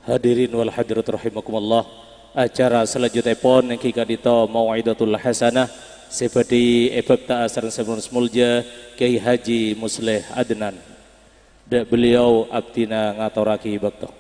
Hadirin wal hadirat rahimakumullah. Acara selanjutnya pun yang kita dito mau'idatul hasanah seperti efekta asar sebelum semulja Kiai Haji Musleh Adnan. Dak beliau abdina ngaturaki bakto.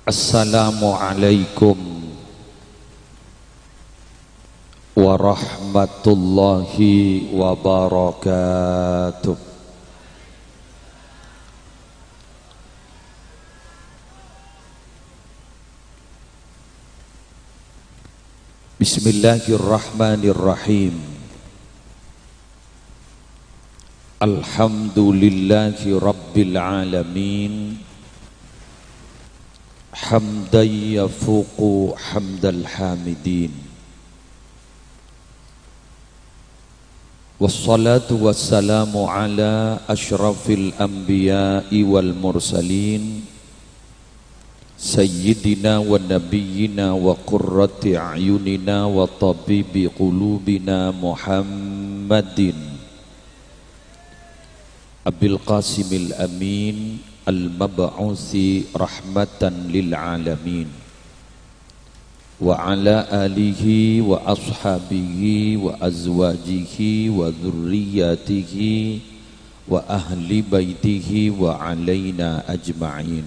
Assalamualaikum warahmatullahi wabarakatuh. Bismillahirrahmanirrahim. Alhamdulillahi rabbil alamin. Hamdan yafuqu hamdal hamidin. Wassalatu wassalamu ala ashrafil anbiya'i wal mursalin Sayyidina wa nabiyyina wa qurrati a'yunina wa tabibi qulubina Muhammadin Abil Qasimil Amin Al-Mab'uthi rahmatan lil alamin wa ala alihi wa ashabihi wa azwajihi wa dhurriyyatihi wa ahli baitihi wa alaina ajma'in.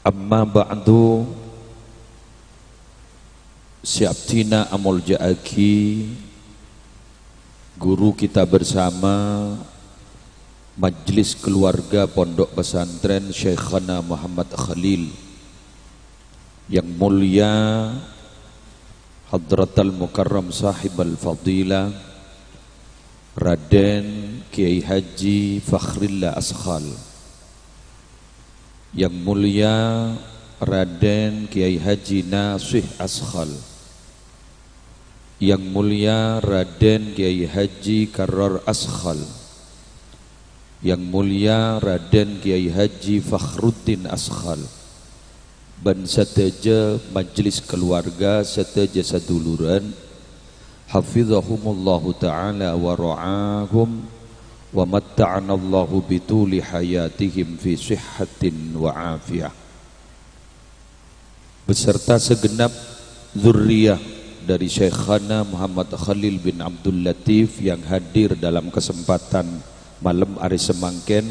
Amma ba'du, siaptina amul ja'aki, guru kita bersama Majlis Keluarga Pondok Pesantren Syekhana Muhammad Khalil, yang mulia Hadratal Mukarram Sahib Al-Fadilah Raden Kiai Haji Fakhrillah Askhal, yang mulia Raden Kiai Haji Nasih Askhal, yang mulia Raden Kiai Haji Karrar Askhal, yang mulia Raden Kiai Haji Fakhruddin Askhal, dan seteja majlis keluarga, seteja saduluran, hafizahumullahu ta'ala wa ra'ahum wa matta'anallahu bituli hayatihim fi sihhatin wa afiyah, beserta segenap zurriyah dari Syekhana Muhammad Khalil bin Abdul Latif yang hadir dalam kesempatan malam hari semangken.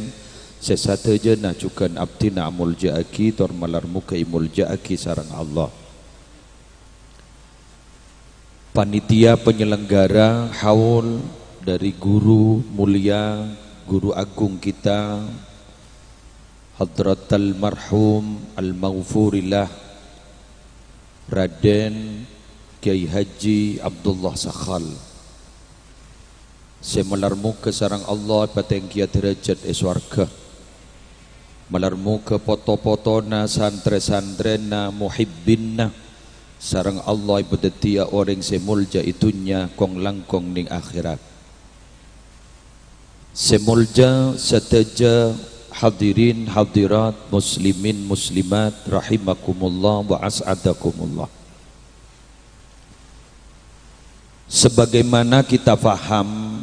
Sesateja nacukan abdina amul ja'aki tor malar muka imul ja'aki sarang Allah. Panitia penyelenggara haul dari guru mulia, guru agung kita Hadratal marhum al-maghfurillah Raden Kiai Haji Abdullah Sakhal. Saya melarmu ke sarang Allah patengkia derajat eswarga, melarmu ke poto-potona santre-santrena muhibbinna sarang Allah ibadetia orang semulja itunya kong langkong ning akhirat. Semulja seteja hadirin hadirat muslimin muslimat rahimakumullah wa as'adakumullah. Sebagaimana kita faham,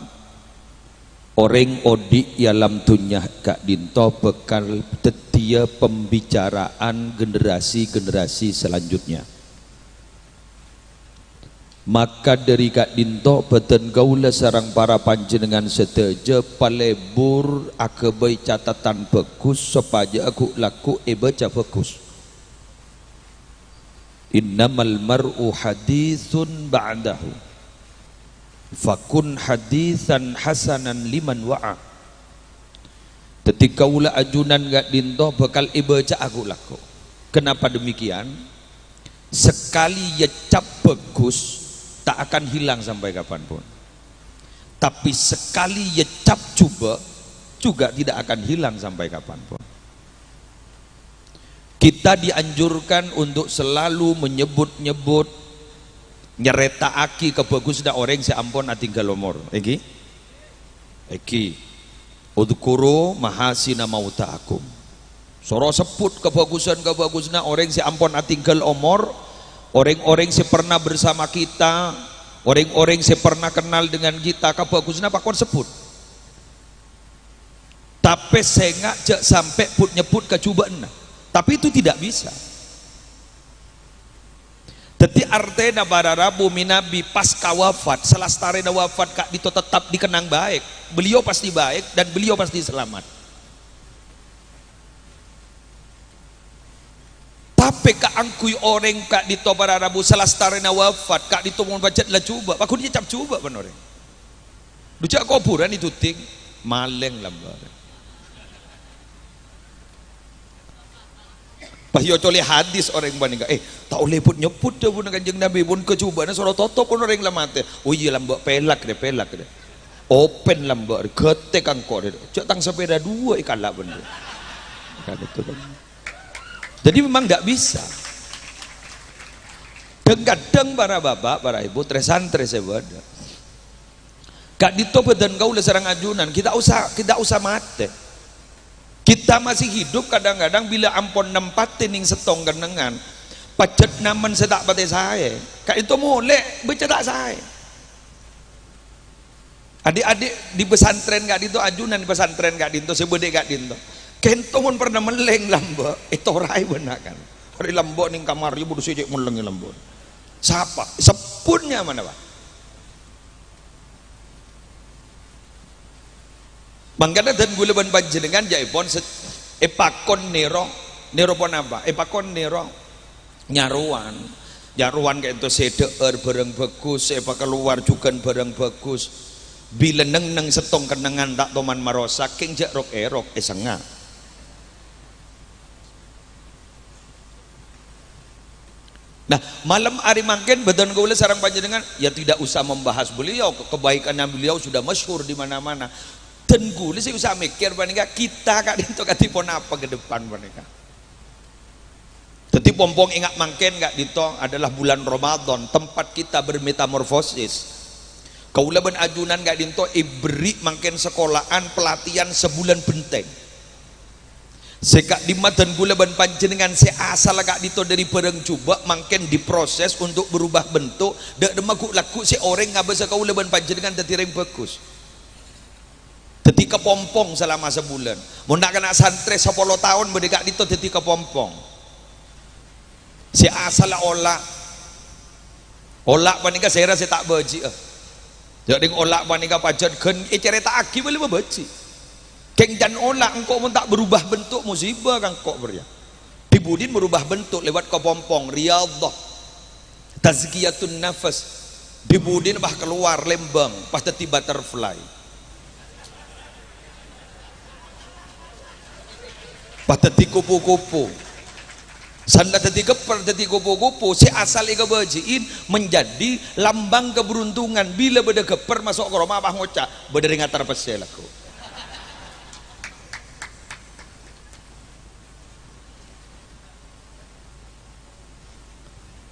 orang odi yalam dunya kak dinto bekal tetia pembicaraan generasi-generasi selanjutnya. Maka dari kak dinto beten gaula sarang para panjenengan seteja palebur akebai catatan bagus supaya aku laku baca bagus. innamal mar'u hadithun ba'dahu fakun hadithan hasanan liman wa'a. Ketika ula ajunan gak dinto bakal ibaca aku laku. Kenapa demikian? Sekali ya cap bagus tak akan hilang sampai kapanpun, tapi sekali ya cap coba juga tidak akan hilang sampai kapanpun. Kita dianjurkan untuk selalu menyebut-nyebut nyereta aki kebagusan orang seampun atinggal umur. Eki udhkuru mahasina mauta'akum. Soro sebut kebagusan orang seampun atinggal umur, orang-orang yang pernah bersama kita, orang-orang yang pernah kenal dengan kita, kebagusan apa kon sebut. Tapi saya ngajak sampai put nyebut kecubaan. Tapi itu tidak bisa. Jadi artinya para Rabu minabi pasca wafat, selastarena wafat kak dito tetap dikenang baik. Beliau pasti baik dan beliau pasti selamat. Tapi kak angkui orang kak dito para Rabu selastarena wafat kak dito mau baca lah coba. Aku dia cap coba benar. Dujak kuburan itu ting maleng lambar. Pahyo coli hadis orang banding tak boleh pun nyebut dah pun kanjeng Nabi pun kecubaan suara toto pun orang lamate. Oh iya lambak pelak deh open lambak getek angkor deh cak tang sepeda dua ikan lah bener kan itu kan. Jadi memang tidak bisa. Dan kadang para bapak para ibu tresantri sebada kak dito badan kau le serang ajunan kita usah mate. Kita masih hidup kadang-kadang bila ampun nempatin ning setong kenengan pacet naman sedak pate saya kak itu molek baca tak saya adik-adik di pesantren gak dinto ajunan di pesantren gak dinto sebede gak dinto kento pun pernah meleng lambok itu rai benar kan hari lambok ning kamar ibu dusijek meleng lambok siapa sepunnya mana pak mangkana dan gula ban panjenengan jaipon epakon nero pon apa epakon nero nyaruan kayak itu sedeur barang bagus epak keluar juga barang bagus bila neng setong kenangan tak toman marosak king jak rok erok esanga. Nah malam hari mangken badan gula sarang panjenengan ya tidak usah membahas beliau kebaikannya beliau sudah masyhur di mana-mana. Dan gue sih usah mikir panika kita kak dinto katipon apa ke depan panika. Jadi pompong ingat mangken kak dinto adalah bulan Ramadan tempat kita bermetamorfosis. Kaula ben ajunan kak dinto ibri mangken sekolahan pelatihan sebulan benteng. Sekak di dan gula ban panjenengan asal kak dinto dari bareng coba mangken diproses untuk berubah bentuk dak demaku laku si orang ngabasa kaula ban panjenengan dadi reng bagus. Dadi kepompong selama sebulan. Mau nak kena santri 10 tahun berdekak itu dadi kepompong. Si asal olak panika saya rasa tak baji. Jadi olak panika pajar gen cerita aki boleh baji. Keng jan olak engkau pun tak berubah bentuk musibah kang kok beria. Dibudin berubah bentuk lewat kepompong riyadhah. Tazkiyatun nafas. Dibudin bah keluar lembang pas dadi butterfly. Patati kupu-kupu sanda tadi keper tadi kupu-kupu si asal ika bajiin menjadi lambang keberuntungan bila beda keper masuk ke rumah abah ngocak beda ngatar pesel aku.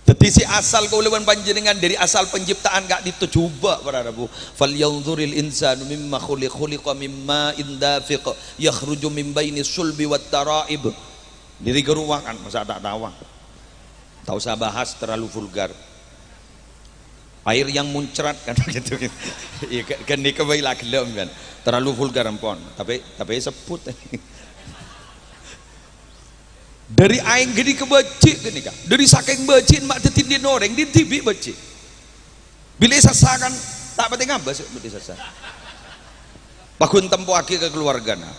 Tadi si asal kaulewan panjenengan dari asal penciptaan gak ditujuba para Rabu. Falyanzuril insanu mimma khuliqa mimma indafiq yakhruju min baini sulbi wat taraib. Diri geruangan masa tak tawa. Tak usah bahas terlalu vulgar. Air yang muncrat kan gitu. Iya kan dikebai lagi kan. Terlalu vulgar ampun. Tapi sebut. Dari aing gede ke becik gini kak dari saking becik mak tetin di noreng di TV becik bila sasakan tak penting apa sih bila sasa pakun tempo aki ke keluarga nah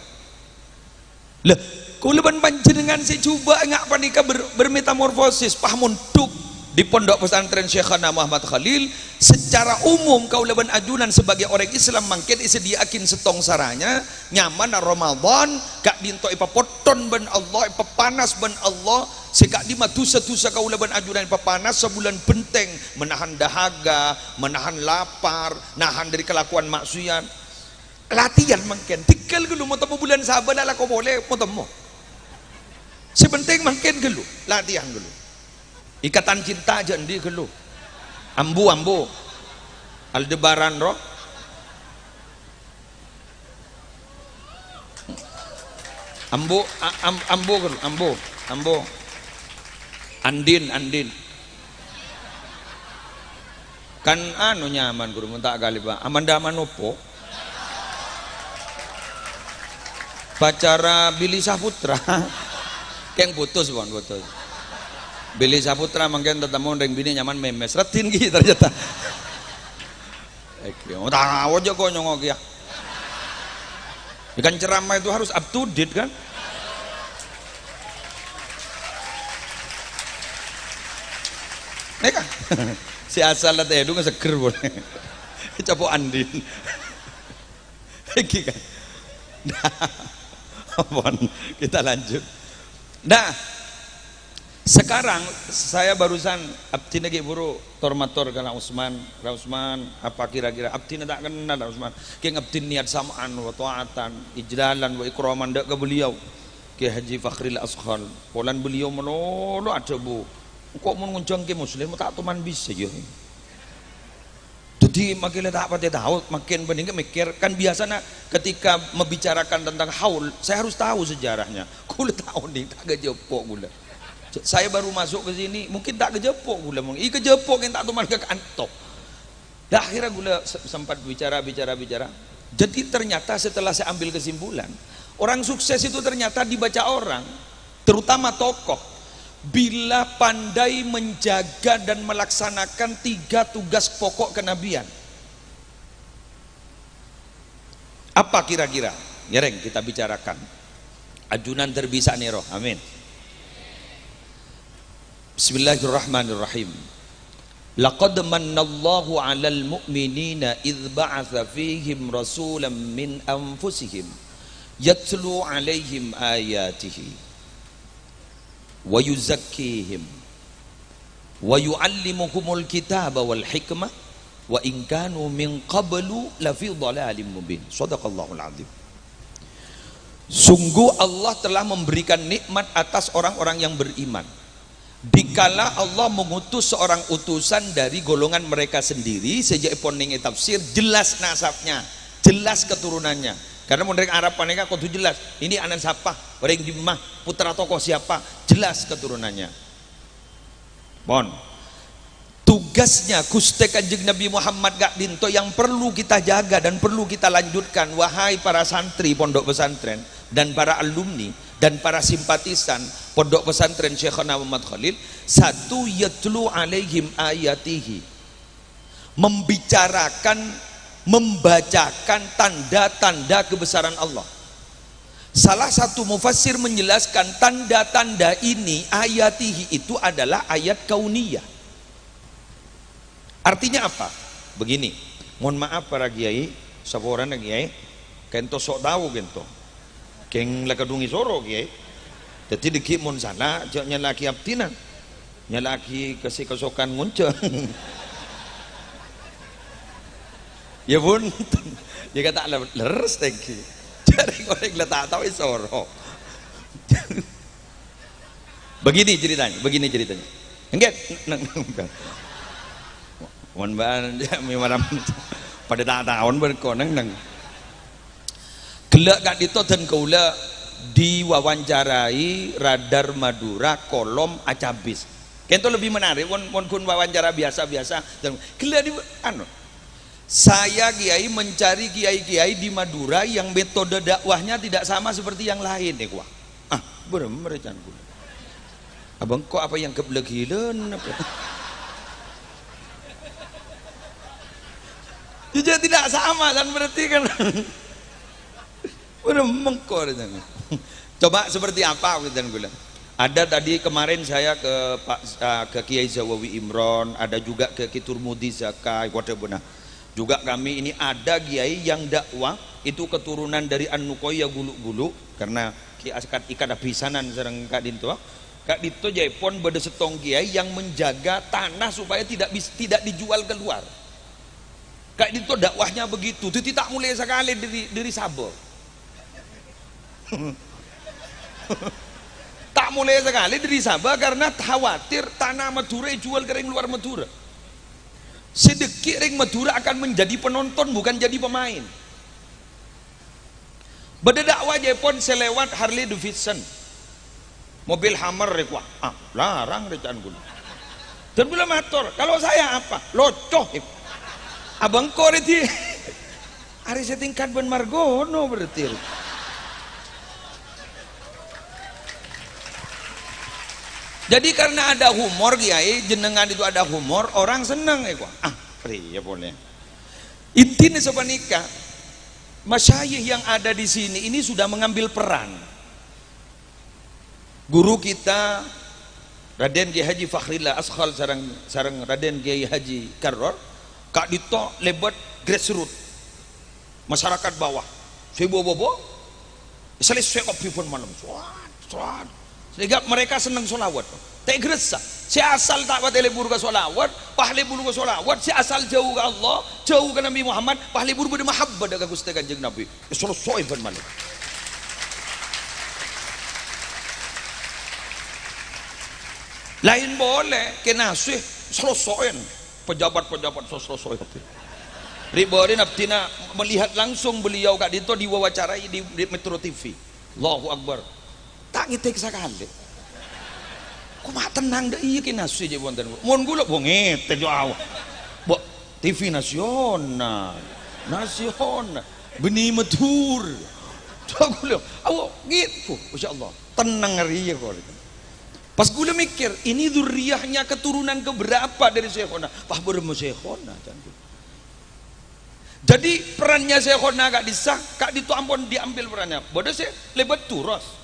lah kuleban panjenengan si coba ngak panika bermetamorfosis pahamun duk di pondok pesantren Syekhana Muhammad Khalil secara umum kau leban ajunan sebagai orang Islam mangken disediakan setong saranya nyaman Ramadan kak dinto ipa poton ben Allah ipa panas ben Allah sekak di matusa-tusa kau leban ajunan ipa panas sebulan benteng menahan dahaga menahan lapar nahan dari kelakuan maksiat latihan mangken tikal gelu mau temu bulan sabar lah kau boleh mau temu sepenting mangken gelu latihan gelu ikatan cinta aja di gelu ambu Aldebaran roh ambu Andin kan anu nyaman guru tak kali pak Amanda Manopo pacara Billy Saputra keng putus Billy Saputra mungkin tetamu ring bini nyaman memes retin gitu ternyata tahu aja kok nyongok ya kan ceramah itu harus up to date kan nih kan si asal lah teh itu nggak seger boleh capok Andin iki kan nah, kita lanjut nah sekarang saya barusan abdi lagi buru tormator kana Usman apa kira-kira abdi tak kenal Usman ki abdi niat samaan wa taatan ijlalan wa ikraman dak ke beliau Ki Haji Fakhril Askhal polan beliau menolo ada bu kok mun nguncang ke muslim tak tuman bisa yo jadi makin tak pati tahu makin bening mikir kan biasanya ketika membicarakan tentang haul saya harus tahu sejarahnya kulit tahu nih tak gejepok gula saya baru masuk ke sini mungkin tak kejepok gula mungkin kejepok yang tak tuman ke kantok dah akhirnya gula sempat bicara jadi ternyata setelah saya ambil kesimpulan orang sukses itu ternyata dibaca orang terutama tokoh bila pandai menjaga dan melaksanakan 3 tugas pokok kenabian. Apa kira-kira? Nyereng kita bicarakan ajunan terbisa niro amin. Bismillahirrahmanirrahim. Laqad mannallahu 'alal mu'minina idz ba'atsa fihim rasulan min anfusihim yatlu 'alaihim ayatihi wa yuzakkihim wa yu'allimuhumul kitaba wal hikmah wa in kanu min qablu lafi dhalalim mubin. Shadaqallahul azim. Sungguh Allah telah memberikan nikmat atas orang-orang yang beriman dikala Allah mengutus seorang utusan dari golongan mereka sendiri sejak poning tafsir jelas nasabnya jelas keturunannya karena mereka Arab mereka kudu jelas ini anak siapa orang di mah putra tokoh siapa jelas keturunannya bon tugasnya Gusti Kanjeng Nabi Muhammad gak dinto yang perlu kita jaga dan perlu kita lanjutkan wahai para santri pondok pesantren dan para alumni dan para simpatisan pondok pesantren Syekhana Muhammad Khalil satu yatlu alaihim ayatihi membicarakan membacakan tanda-tanda kebesaran Allah. Salah satu mufassir menjelaskan tanda-tanda ini ayatihi itu adalah ayat kauniyah. Artinya apa? Begini, mohon maaf para kiai, saporan kiai, kento sok tahu kento, keng lakadungi soro kiai. Jadi dikit mon sana, jangan nyalaki abdinan, nyalaki kasih kesokan ngunceng. Ya pun dia kata leres teki cari orang letak tahu isoro begini ceritanya enggak mohon ban mimaram pada tahun berkoneng neng gelak gak dito dan kaula diwawancarai Radar Madura kolom Acabis kento lebih menarik kun wawancara biasa dan gelak di anu saya kiai mencari kiai-kiai di Madura yang metode dakwahnya tidak sama seperti yang lain wah bener can abang kok apa yang keblegilen apa jadi tidak sama kan berarti kan bener mengkor coba seperti apa dan gula Ada tadi kemarin saya ke Kiai Zawawi Imron, ada juga ke Kiturmudi Zakai, benar. Juga kami ini ada kiai yang dakwah itu keturunan dari An-Nukoya gulu-gulu, karena Kiai ikat abisanan sareng Kak Dinto. Kak Dinto jaipon beda setong kiai yang menjaga tanah supaya tidak dijual keluar. Kak Dinto dakwahnya begitu, itu tak mulai sekali dari Sabah. Tak mulai sekali dari Sabah karena khawatir tanah Madura jual ke luar Madura. Sedikit ring Madura akan menjadi penonton bukan jadi pemain. Beda dakwah Jepon selewat Harley Davidson, mobil Hammer rekwa, larang recan gue. Dan bila motor, kalau saya apa? Locoh. Abang koreti. Hari setingkat Ben Margono berarti. Jadi karena ada humor kiai, jenengan itu ada humor, orang senang ya kok. Ya boleh. Intinya sobat nikah, masyayikh yang ada di sini ini sudah mengambil peran. Guru kita Raden Kiai Haji Fakhrillah Askhal sareng Raden Kiai Haji Karor, Kak Dito lebat grassroots, masyarakat bawah. Saya bobo, selesai kopi pun malam, suat. Sehingga mereka senang solawat. Tak gerasa. Si asal tak buat lebur ke solawat, pahli buru ke solawat. Si asal jauh ke Allah, jauh ke Nabi Muhammad, pahli buru pada mahabbah dengan Gusti Kanjeng Nabi. Selesai pun malam. Lain boleh kena sih selesai. Pejabat-pejabat selesai. Ribori naftina melihat langsung beliau Kak Dito diwawancarai di Metro TV. Allahu Akbar. Tak ngitek sekali. Kok mak tenang dah iya kena sih je wonten. Mun kula bonget jauh. Bo TV nasional. Beni matur. Coba kula awak gitu. Masyaallah. Tenang hari ya kok. Pas kula mikir, ini zuriyahnya keturunan keberapa dari Syekhona? Pah beremu Syekhona cantik. Jadi perannya Syekhona Kak Disah, Kak Dito ampun diambil perannya. Bodoh sih lebat turas.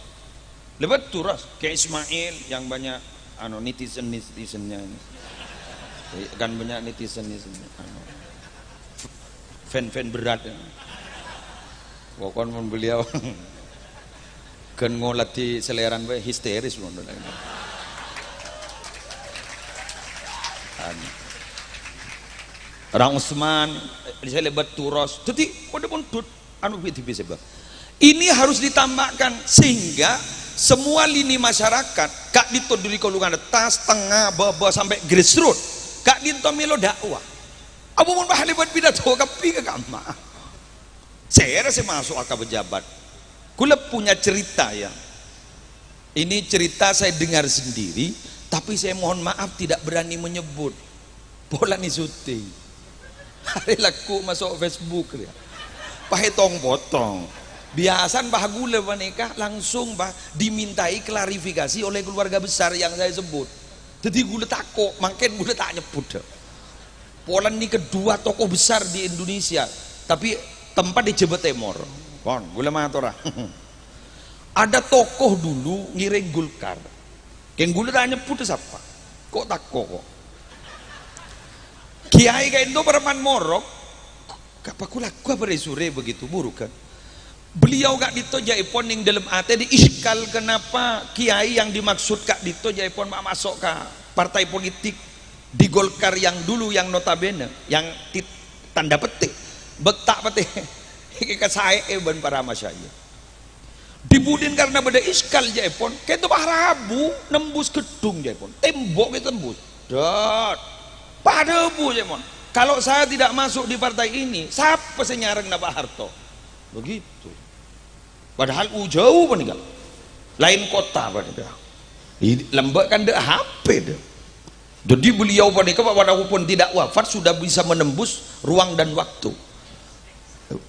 Lebat turas kayak Ismail yang banyak netizennya ini. Kan banyak netizen fan berat ya. Pokoknya beliau kan ngolati seleran bae histeris loh. Orang Usman saya lebat turas. Jadi kode pun sebab ini harus ditambahkan sehingga semua lini masyarakat Kak Dito dari kolongan atas, tengah, bawah sampai grassroots. Kak Dito milo dakwah. Abu mun bahali buat pidato kapi ke kamma. Saya rasa masuk akal pejabat. Kula punya cerita ya. Ini cerita saya dengar sendiri, tapi saya mohon maaf tidak berani menyebut. Bola nih syuting. Hari laku masuk Facebook ya. Pahetong potong. Biasan bah gula nikah langsung bah dimintai klarifikasi oleh keluarga besar yang saya sebut. Jadi gula takut, makin gula tak nyebut. Polan ini kedua tokoh besar di Indonesia, tapi tempat di Jawa Timur. Kon, gula matora. Ada tokoh dulu ngiring Gulkar. Yang gula tak nyebut siapa? Kok takut kok? Kiai kayak itu perman morok. Kapaku laku apa sore begitu buruk kan? Beliau Kak Dito jaipon yang dalam hati diiskal kenapa kiai yang dimaksud Kak Dito jaipon masuk ke partai politik di Golkar yang dulu yang notabene yang tanda petik betak petik ke saya ban para masyayikh dibudin karena beda iskal jaipon kayak itu Rabu nembus gedung jaipon tembok itu tembus dot pada bu jaipon kalau saya tidak masuk di partai ini siapa senyareng Pak Harto begitu. Padahal jauh meninggal, lain kota pada lembek kan dek HP deh. Jadi beliau pada walaupun tidak wafat sudah bisa menembus ruang dan waktu.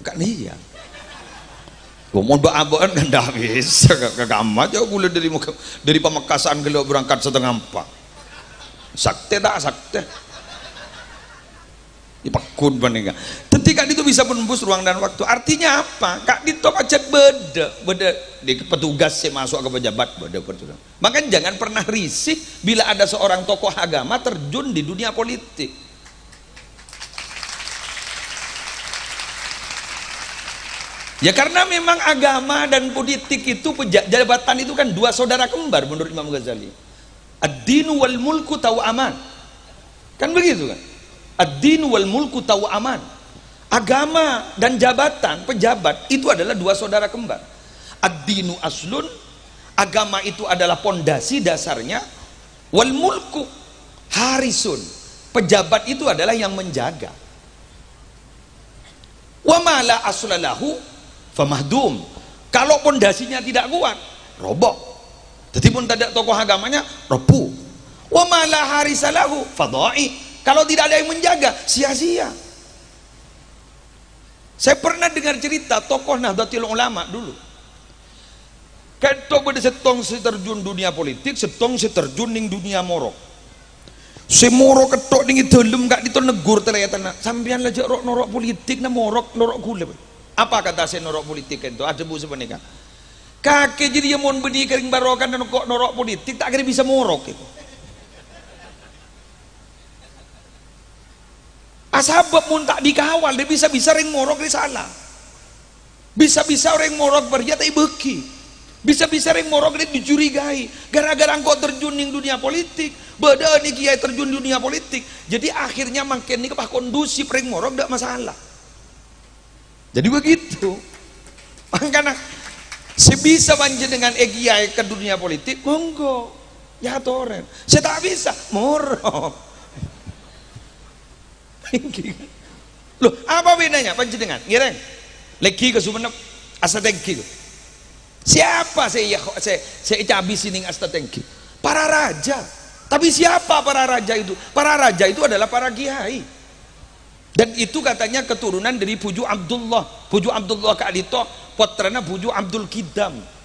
Kan iya. Mau baabaan kan dah bisa ke kamar jauh gula dari Pamekasan ke berangkat setengah 4. Sakte tak sakte. Dipakun meninggal. Ketika Kak Dito bisa menembus ruang dan waktu. Artinya apa? Kak Dito aja beda di petugas sih masuk ke pejabat beda. Makanya jangan pernah risih bila ada seorang tokoh agama terjun di dunia politik. Ya karena memang agama dan politik itu jabatan itu kan dua saudara kembar menurut Imam Ghazali. Ad-dinu wal mulku taw'aman. Kan begitu kan? Ad-dinu wal mulku taw'aman. Agama dan jabatan pejabat itu adalah dua saudara kembar. Ad-dinu aslun, agama itu adalah pondasi dasarnya. Wal mulku harisun, pejabat itu adalah yang menjaga. Wa ma la aslalahu famahdum. Kalau pondasinya tidak kuat, roboh. Jadi pun tidak tokoh agamanya, repuh. Wa ma la harisalahu fadha'i. Kalau tidak ada yang menjaga, sia-sia. Saya pernah dengar cerita tokoh Nahdlatul Ulama dulu. Ketok pada setong terjun dunia politik, setong terjun ning dunia morok. Semoro ketok ning dalem gak ditenegur telayatan. Sampean lajak norok politik na morok gule. Apa kata saya norok politik itu? Ada bu sebenarnya. Kakek jadi yang mau beni kering barokan dan kok norok politik tak kira bisa morok itu. Asabab mun tak dikawal dia bisa-bisa ring morok dia salah. Bisa-bisa orang morok berjata ibeki. Bisa-bisa ring morok dia dicurigai. Gara-gara engkau terjun di dunia politik, beda nih kiai terjun di dunia politik. Jadi akhirnya makin nih kepah kondusif ring morok tidak masalah. Jadi begitu. Makanya sebisa banjir dengan kiai ke dunia politik, monggo. Ya toren. Saya tak bisa, morok. Loh, apa bedanya panjenengan? Ngireng lagi ke Sumenep Astatengki. Siapa saya habis ini Astatengki? Para raja. Tapi siapa para raja itu? Para raja itu adalah para kiai. Dan itu katanya keturunan dari Puju Abdullah. Puju Abdullah Kak Dito, putrana Puju Abdul Kidam.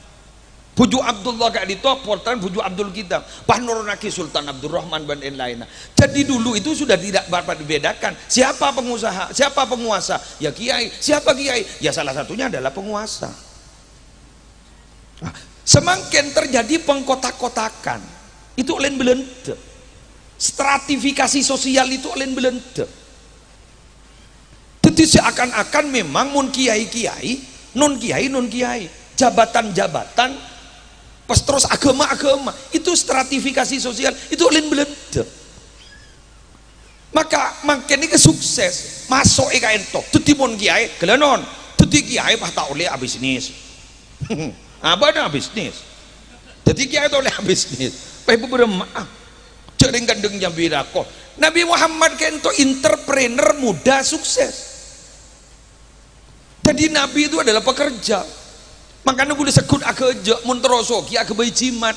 Puju Abdullah Kak Dito, putrana Puju Abdul Kidam. Pahnurunaki Sultan Abdurrahman dan lain-lain. Jadi dulu itu sudah tidak dapat dibedakan. Siapa pengusaha, siapa penguasa? Ya kiai. Siapa kiai? Ya salah satunya adalah penguasa. Nah, semakin terjadi pengkotak-kotakan, itu lain belente. Stratifikasi sosial itu lain belente. Jadi seakan-akan memang mun kiai-kiai, non kiai, jabatan-jabatan, pas terus agama-agama, itu stratifikasi sosial, itu lain belente. Maka makin ini sukses, masuk ika entok, jadi mun kiai, kelenon, jadi kiai pah tak oleh bisnis. Apa ada bisnis? Jadi kiai tak oleh bisnis. Pah ibu bermaaf, cering kandeng jambirako. Nabi Muhammad kento entrepreneur muda sukses. Jadi Nabi itu adalah pekerja. Makanya boleh sekut akeja montrosoki akebai cimat.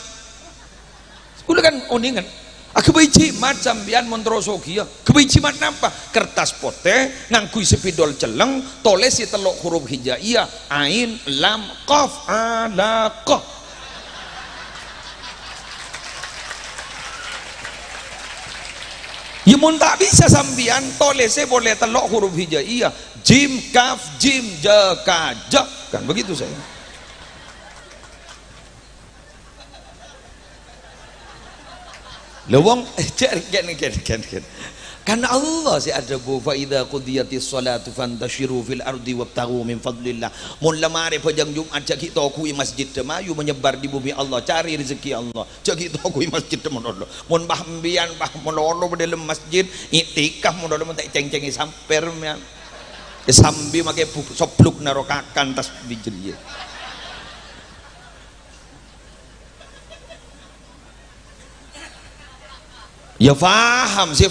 Boleh kan oningan. Akebai cimat sambian montrosoki ya. Kebai cimat napa? Kertas pote ngangkui sepidol celeng, tolesi telok huruf hijaiyah, ain, lam, qaf, alaqah. Ya mun tak bisa sambian tolese boleh telok huruf hijaiyah, jim kaf jim ja ka ja, kan begitu saya. Lewong kan. Karena Allah si adabu fa idza qudiyatis salatu fantashiru fil ardi wabtaghu min fadlillah. Mun lamare pajang Jumat jagi to kui masjid demayu menyebar di bumi Allah cari rezeki Allah. Jagi to kui masjid demono. Mun bahmbian bah monono dalam masjid iktikaf monono tak ceng-cengi samper mian. Sambi make sopluk narokakan tas bijriye. Ya faham sih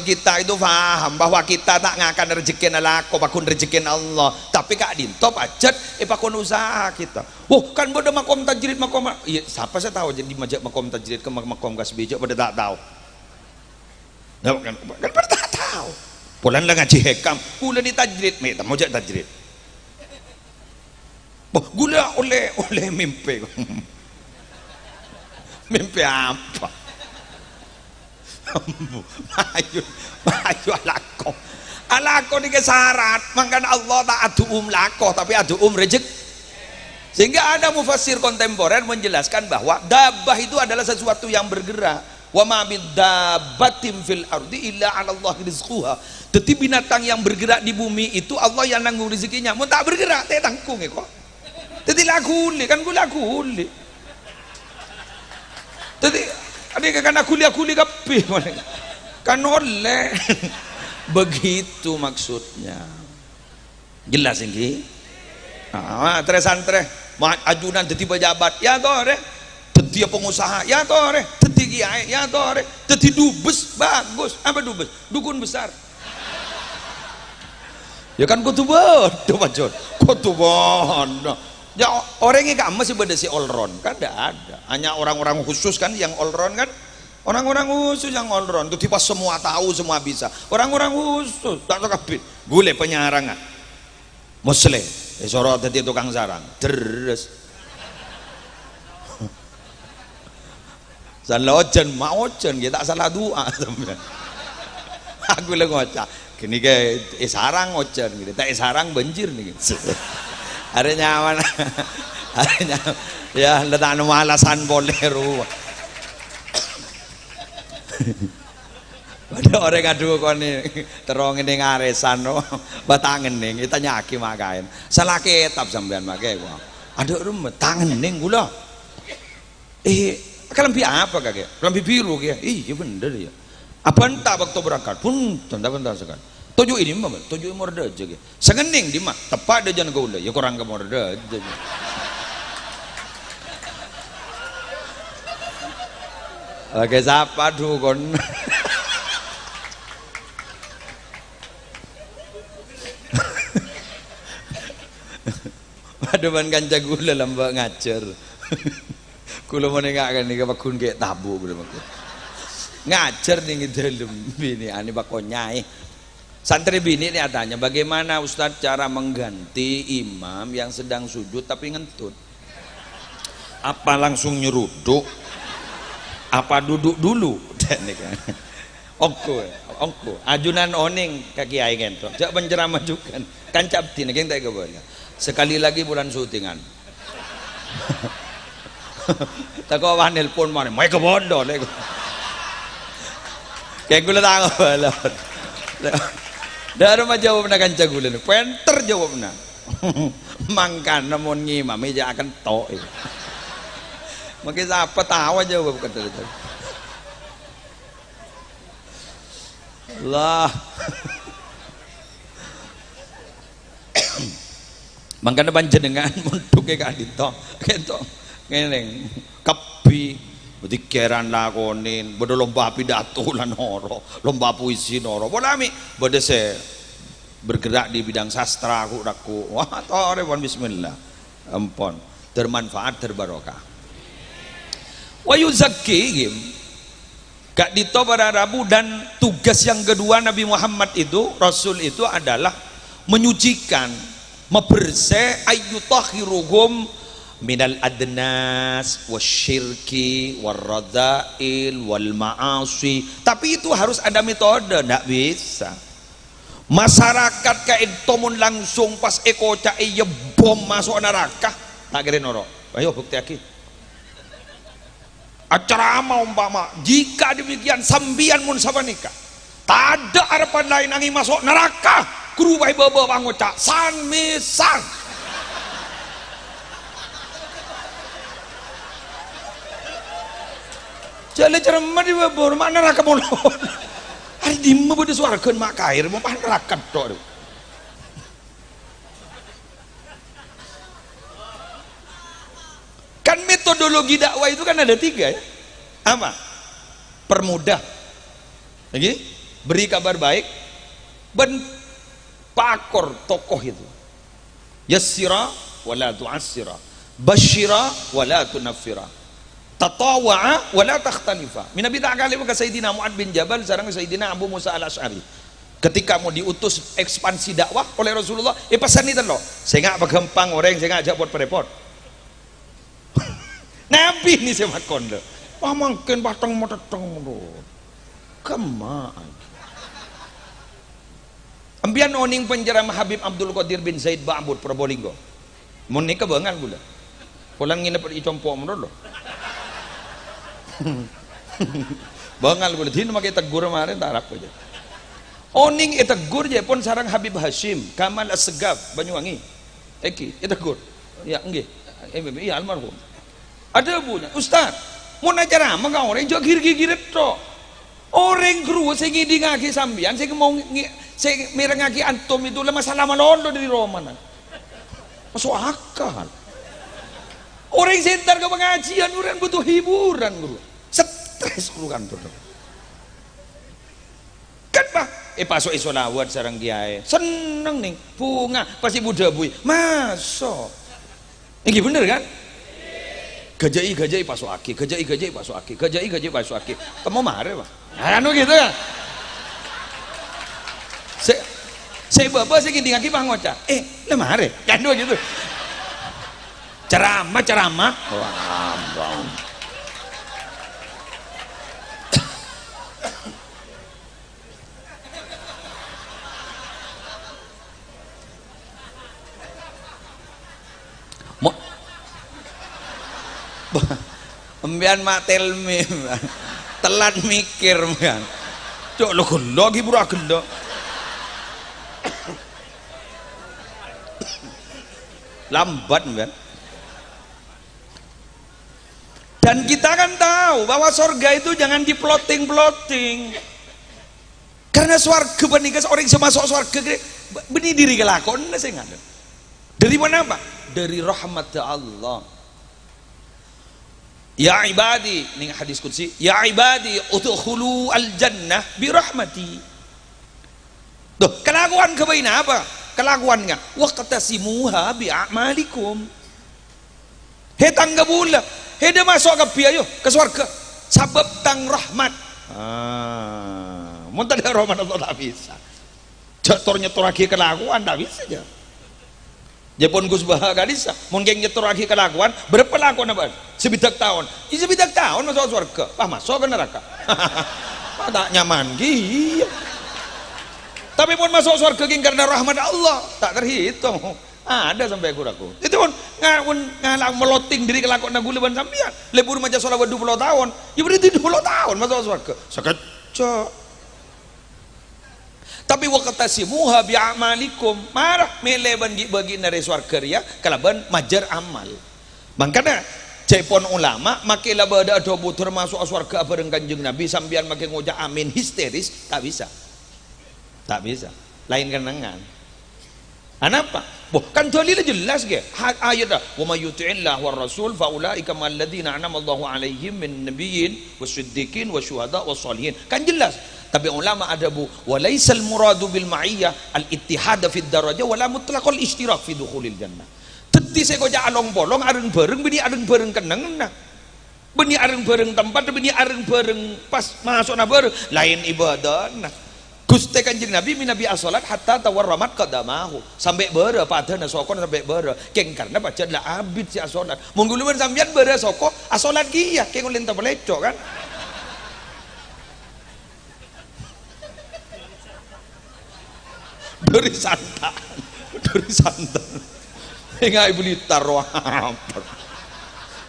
kita itu faham bahwa kita tak ngakan rezeki nalako pakun rezeki Allah. Tapi Kak Dinto pacet pakun usaha kita. Oh kan bodoh makom tajrid makom. Iya siapa saya tahu jadi majak makom tajrid ke makom kasbijak pada tak tahu. Nah, kan pada tak tahu. Pulang lah ngaji hekam, gula ni tajrid, meta majak tajrid. Oh gula oleh mimpi. Mimpi apa? Mayu, mayu alako. Alako ini syarat. Makanya Allah tak adu lako, tapi adu rezeki. Sehingga ada mufassir kontemporer menjelaskan bahwa dabah itu adalah sesuatu yang bergerak. Wa ma min dabbatin fil ardi illa 'ala Allah rizquha. Jadi binatang yang bergerak di bumi itu Allah yang nanggung rezekinya. Mun tak bergerak teh tanggung kok. Jadi laguli kan gula guli. Jadi ada kan kuli kabeh kan oleh. Begitu maksudnya. Jelas ini? Santre ajunan jadi pejabat ya tore, jadi pengusaha ya tore, jadi kiai ya tore, jadi dubes bagus. Apa dubes? Dukun besar. Ya kan kudu bodoh macon, kudu bodoh. Ya orang yang masih beda si all round kan tidak ada. Hanya orang-orang khusus kan yang all round kan. Orang-orang khusus yang all round itu tipe semua tahu semua bisa. Orang-orang khusus tak tahu kabeh. Gule penyarangan. Muslim, sorot dadi tukang sarang. Deres. Salah ojen, mau ojen, kita tak salah doa sampean. Aku lagi ngocak. Gini ke sarang ojen gitu. Tak sarang banjir nih. Ada nyaman. Ada nyaman. Ya, letak alasan bolero. Ada orang ngadu kon terong ini ngaresan batangen ning kita nyaki makain salah kitab sampean make kok ada rumet tangen ning gula kelambi apa kakek kelambi biru ya iya bener ya apa entah waktu berangkat pun bentar sekali tujuh ini mah tujuh morde aja ya sengening di mah tepat ada jangan gula ya kurang ke morde aja oke siapa dukun Paduman kanca gula lambak ngajar. Kula menengahkan nih kapakun kayak tabu bener ngajar nih dalam bini ani bakonyai. Santri bini ini adanya bagaimana Ustadz cara mengganti imam yang sedang sujud tapi ngentut. Apa langsung nyeruduk? Apa duduk dulu? Ongko, ajunan oning kaki kiai ngentok. Jak penceramah juga kan capti nih tak keboleh. Sekali lagi bulan syutingan. Tak kau nelpon mana? Mau ke bodoh lego. Kayak gula tangan balon. Dari rumah jawab nak kanca gula ni, penter jawab nak. Mangkan namun ngimam meja akan tok. Mungkin siapa tahu jawab kata itu. Allah. Mangkana panjenengan muntuk ke kadito ketok ngene kepi dikeran lakonin bodo lomba pidato lan horo lomba puisi noro bolami bodo se bergerak di bidang sastra aku wah tore pon bismillah ampun bermanfaat terbarokah wa yuzakkihim Kak Dito pada Rabu dan tugas yang kedua Nabi Muhammad itu Rasul itu adalah menyucikan membersih ayyutahhiruhum minal adnas wasyirki warradzail wal ma'asi tapi itu harus ada metode ndak bisa masyarakat kain tomun langsung pas eko cai bom masuk neraka tak kira noro ayo bukti aki acara ama umpama jika demikian sambian mun sabanika tak ada harapan lain angin masuk neraka kurubai baba bangoca san misang jale cermat di baba mana neraka mulon hari dimma bode suarakeun mak kair mau pan neraka tok kan metodologi dakwah itu kan ada 3 ya apa permudah lagi beri kabar baik pakor tokoh itu yassira wala tu'assira basyira wala tunaffira tatawa'a wala takhtalifa minabi ta'kali ke Sayyidina Mu'ad bin Jabal sareng Sayyidina Abu Musa al-Asy'ari ketika mau diutus ekspansi dakwah oleh Rasulullah pesan itu loh saya nggak bagempang orang saya nggak ajak buat perepot Nabi ini saya makan loh wah mungkin batang mau datang loh kemaan. Ambian oning penceramah Habib Abdul Qadir bin Zaid Ba'bud Probolinggo. Mun nikah bengal gula. Pulang nginep di compok menurut lo. Bengal gula. Dino makai tegur kemarin tarap aja. Oning tegur je pun sarang Habib Hashim Kamal As-Segaf Banyuwangi. Eki tegur. Ya nggih. Iya almarhum. Ada punya Ustaz. Mun acara mah orang jo gir-gir to. Orang guru saya ngidingake sambian saya mau saya mirengaki antum itu lah masalah malondo dari Roma. Masuk akal. Orang sentar ke pengajian orang butuh hiburan guru. Stres guru kantor. Kan pak pasok isolawat sarang kiai. Seneng nih bunga pasti Buddha bui. Masuk. Ini bener kan? Gajai pasok aki, gajai pasok aki, gajai pasok aki. Kamu marah pak? Anu gitu ya. Saya bapak saya gini ngaki ngocah. Lemare, kan gitu. Ceramah. Wah, Embian matel mim telat mikir kan cok lo gelo lagi pura gelo lambat kan. Dan kita kan tahu bahwa sorga itu jangan diploting karena swarga benih orang yang masuk swarga benih diri kelakon saya nggak dari mana pak? Dari rahmat Allah. Ya ibadi, ini hadis qudsi, ya ibadi udkhulu al-jannah bi rahmati. Tuh, kelakuan kebaina apa? Kelakuannya waqtasimuha bi a'malikum. He tangga bula, he dia masuk ke ayo ke surga. Sabab tang rahmat. Mun tak ada rahmat Allah tak bisa. Jatuh nyetor lagi kelakuan tak bisa aja. Jepun Gus Baha kadisa, mungkin nyetor lagi kelakuan, berapa lakuan apa? Sebidak tahun, sebidak tahun masuk surga, masuk ke neraka. Tak nyaman, gitu. Tapi pun masuk surga karena rahmat Allah, tak terhitung. Ada sampai kuraku. Itu pun ngalang meloting diri kelakuan naguleban sambian. Lebur macam solawat 20 tahun, ya berarti 20 tahun masuk surga. Sekecok. Tapi waqtasimuha bi'amalikum marah mele bagi dari swarga ya kalaban majar amal. Makanya cepon ulama makilah bada dobu termasuk swarga bareng Kanjeng Nabi sambian makin ngojak amin histeris tak bisa. Tak bisa. Lain kenangan. Kenapa? Kan dalilnya jelas ke ayat wa may yuti'illah war rasul fa ulaika mal ladzina an'ama Allahu 'alaihim min nabiyyin wasiddiqin wasyuhada wassalihin. Kan jelas. Tapi ulama ada wa laisal muradu bil ma'iyyah al ittihad fi darajah wala mutlaqal ishtirak fi dukhulil jannah. Teti saya koja along bolong areng bareng bini areng bareng keneng nah. Bini areng bareng tempat bini areng bareng pas masuk na bareng lain ibadah nah. Gusti Kanjeng Nabi minabi as-salat hatta tawarramat qadamahu sampai beure padana sokon sampai beure keng karena baca lah abid si as-salat mungguluan sampean beure soko as-salat kiya keng ulin ta pelecok kan. Dari santan enggak ibu litar apa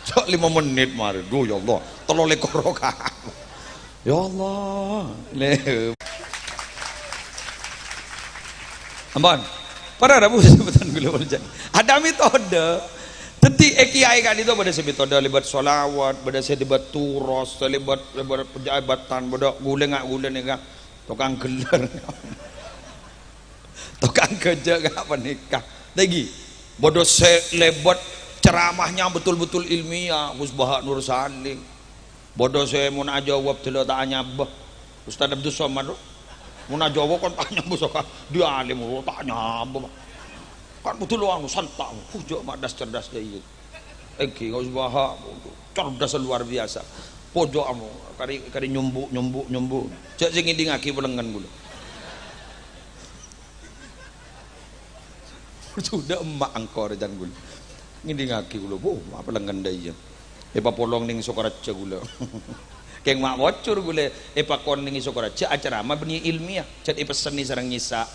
cok 5 menit mari duh ya Allah tolong lekoroka ya Allah ampun para rabu sebutan gula berjan ada metode teti kiai kan itu pada metode libat solawat pada libat turos libat pejabatan pada gula enggak tukang gelar tukang kerja gak menikah lagi bodoh lebat ceramahnya betul-betul ilmiah Gus Baha Nur Salim bodoh saya mau najawab tidak tanya bah Ustaz Abdul Somad mau najawab kan tanya busok dia alim tanya bah kan betul orang santai hujok madas cerdas dia Gus Baha cerdas luar biasa pojok kamu kari nyumbu cek sing ngiding aki pelengan gula sudah emak angkor jangan gula ngidi ngaki gula apa lengan daya papolong ning Sokaraja gula Keng mak bocor gule pakon ning iso koraja acara mah beni ilmiah cet pesen ni sareng nyisa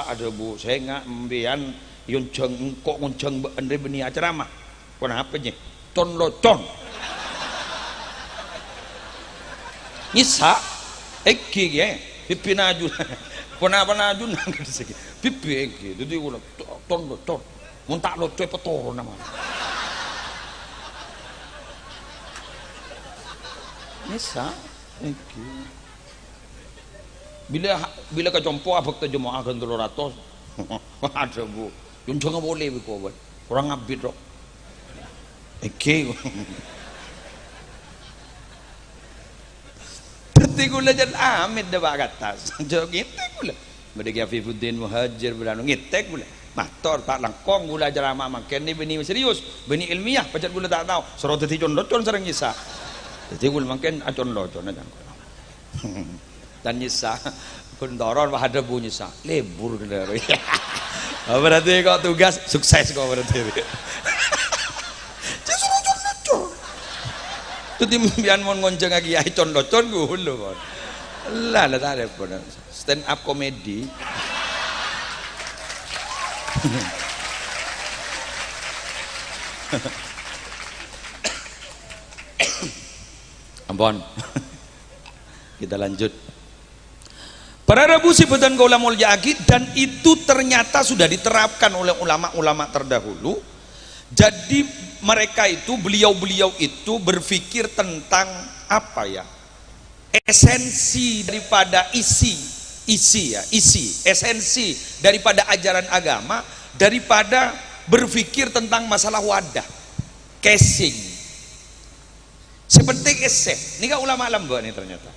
ada bu saya nggak mbian yun jeng kok ngunceng endre beni acara mah kenapa nya ton locon nyisa eki ge pipi najun kenapa najun pipi eki jadi gula ton locon mun tak locon petoro nama Nisa, bila kacompo abak tu jemaah kan 300, ada bu, yang jangan boleh berkobat, orang abid roh, Tapi gula jangan amit dah bagat tas, jauh ngitek gula, mereka Afifuddin Muhajir beranu ngitek gula, mator tak langkong gula jarama makan ni benih serius, benih ilmiah, pacar gula tak tahu, serot hati condon serang Nisa. Jadi gul makin acon locon aja. Dan nyisa pendoron ada bunyi sa lebur gitu. Berarti kok tugas sukses kok berarti. Jadi locon. Itu timbian mau ngonceng lagi acon locon gul loh. Lah tak ada pun stand up comedy. Ampun. Kita lanjut. Para Rabu sibutan kaula mulya dan itu ternyata sudah diterapkan oleh ulama-ulama terdahulu. Jadi mereka itu beliau-beliau itu berpikir tentang apa ya? Esensi daripada isi esensi daripada ajaran agama daripada berpikir tentang masalah wadah, casing. Sepenting ese, ini kan ulama alam buat nih ternyata.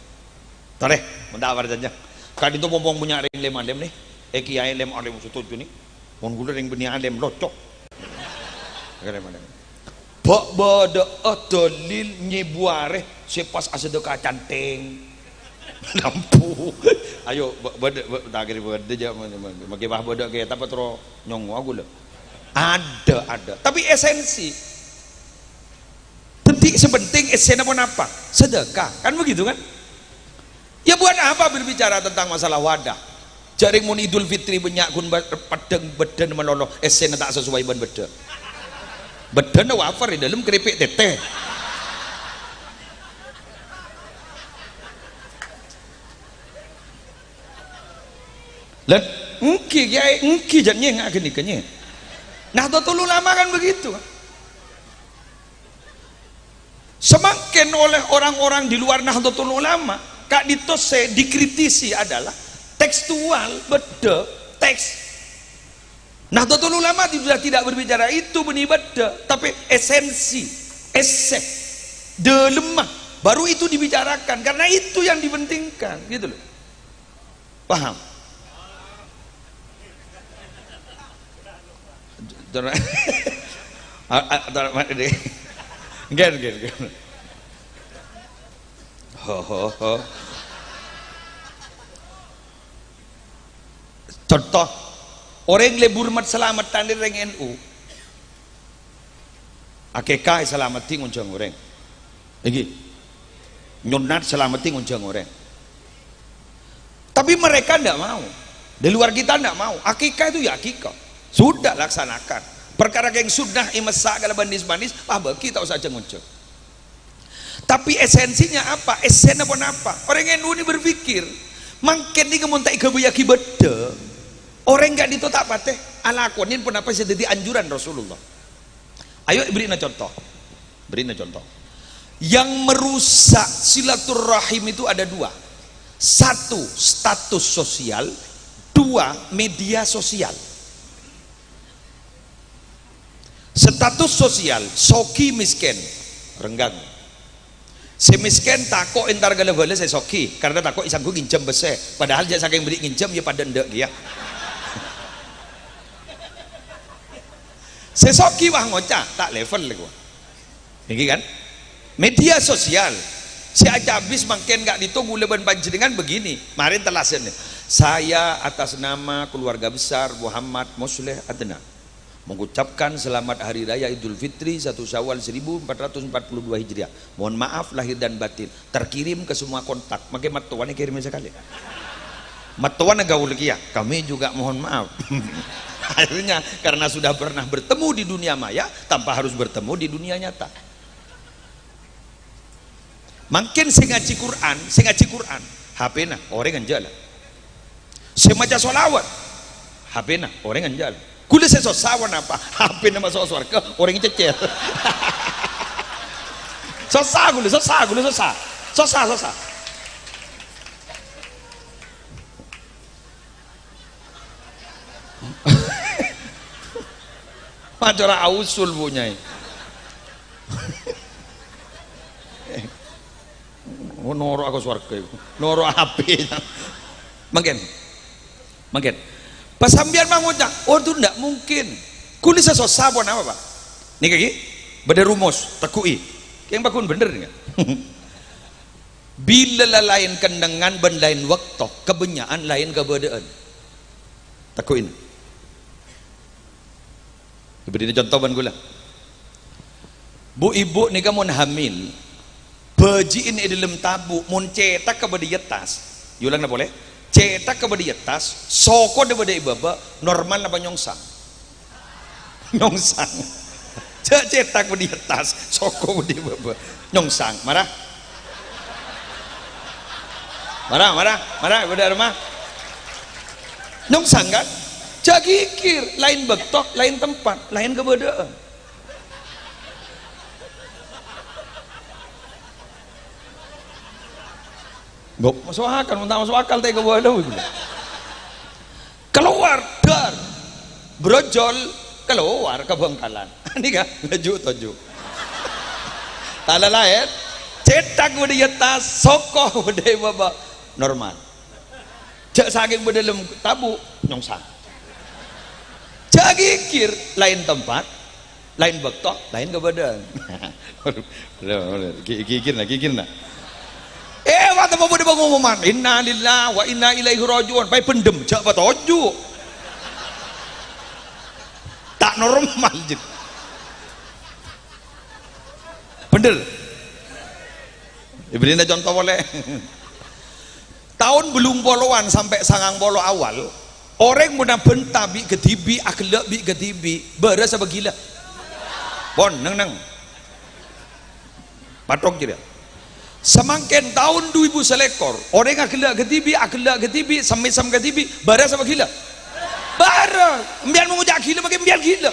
Toleh, mendawar saja. Kan itu pompong punya ring lem alem nih, kiai lem alem setuju nih. Mon gula ring benih alem locok. Lem alem. Bok bodo otolil nyebuare sepas asedeka canteng. Lampu. Ayo bodo tak kira bodo aja, magi bah bodo kayak apa terus nyongo aku loh. Ada. Tapi esensi. Sepenting esena pun apa? Sedekah, kan begitu kan? Ya buat apa berbicara tentang masalah wadah? Jaring mun Idul Fitri banyak kun padang beden melolo esena tak sesuai ban beden. Beden wafer di dalam keripik teteh. Lan engki jadinya ngak gini. Nah, Nahdlatul Ulama kan begitu kan? Semakin oleh orang-orang di luar Nahdlatul Ulama kak ditose dikritisi adalah tekstual beda teks. Nahdlatul Ulama sudah tidak berbicara itu benih beda, tapi esensi esek lemah baru itu dibicarakan karena itu yang dipentingkan gitu loh. Paham? Gen. Contoh orang lebur mat selamatan di reng NU. Akekah selamati nguncang orang. Lagi nyunat selamati nguncang orang. Tapi mereka tidak mau. Di luar kita tidak mau. Akikah itu ya akikah. Sudah laksanakan. Perkara yang sudah imesak kalau manis-manis, bagi tak usah nguncang. Tapi esensinya apa? Esennya pun apa? Orang yang ini berpikir, makin ini kemuntai kebuyaki beda. Orang enggak ditotak pateh, alakonin pun apa jadi anjuran Rasulullah. Ayo berikan contoh. Yang merusak silaturahim itu ada dua. Satu, status sosial. Dua, media sosial. Status sosial, soki miskin, renggang. Si miskin takut entar gala-gala saya soki, karena takut isangku nginjem besar. Padahal dia saking beri nginjem ya pada ndak dia. Sesoki wah ngocah tak level lagi. Ini kan? Media sosial. Si aja habis makin gak ditunggu leban panjenengan begini. Marin telasen. Saya atas nama keluarga besar Muhammad Musleh Adnan mengucapkan selamat hari raya Idul Fitri 1 Syawal 1442 Hijriah. Mohon maaf lahir dan batin. Terkirim ke semua kontak. Makai matuan kirim sekali. Matuan gaul ya. Kami juga mohon maaf. Akhirnya karena sudah pernah bertemu di dunia maya tanpa harus bertemu di dunia nyata. Makin sing ngaji Quran, HP na orang jalan. Semaca solawat, HP na orang jalan. Kula sesosawan apa? HP na masuk surga, orang cecer. Sosa. Macam ausul punya. Oh, noro aku surga, noro HP. Makin. Pasambian mangucap, oh itu tidak mungkin. Kulis sesuatu apa pak? Nih kaki, beda rumus, tekui. Yang bakun bener nggak? Bila lain kendengan ben lain waktu, kebenyaan lain kebedaan. Tekuin. Beri contoh ban gula. Bu ibu nih kamu hamil, bajiin di dalam tabu, mun cetak ke bedi atas. Yulang na boleh? Cetak ke bedi atas, soko de bedi baba, normal apa nyongsang? Nyongsang. Cetak bedi atas, soko bedi baba, nyongsang. Marah? Beda rumah. Nyongsang kan? Jagikir, lain betok, lain tempat, lain kebedaan. Gak masuk akal, mentang masuk akal teh kebedaan. Keluar dar, brojol keluar ke Bangkalan. Ini kan laju toju. Tala lain, cetak budi atas, sokoh budi baba normal. Cak saking bedalam tabu nyongsang. Jagikir lain tempat, lain betok, lain kebedaan. Kikir nak. Waktu mau di pengumuman, inna lillahi wa inna ilaihi rajiun, pai pendem, jak patoju. Tak normal jid. Bener. Diberiin contoh boleh. Tahun belum poloan sampai sangang polo awal, orang muna benta bi ketibi, akhlak bi ketibi, beres apa gila? Bon, neng. Patok kira. Semakin tahun 2000 selekor, orang akhlak ketibi, sam ketibi, beres apa gila? Beres. Biar mengucap gila, makin biar gila.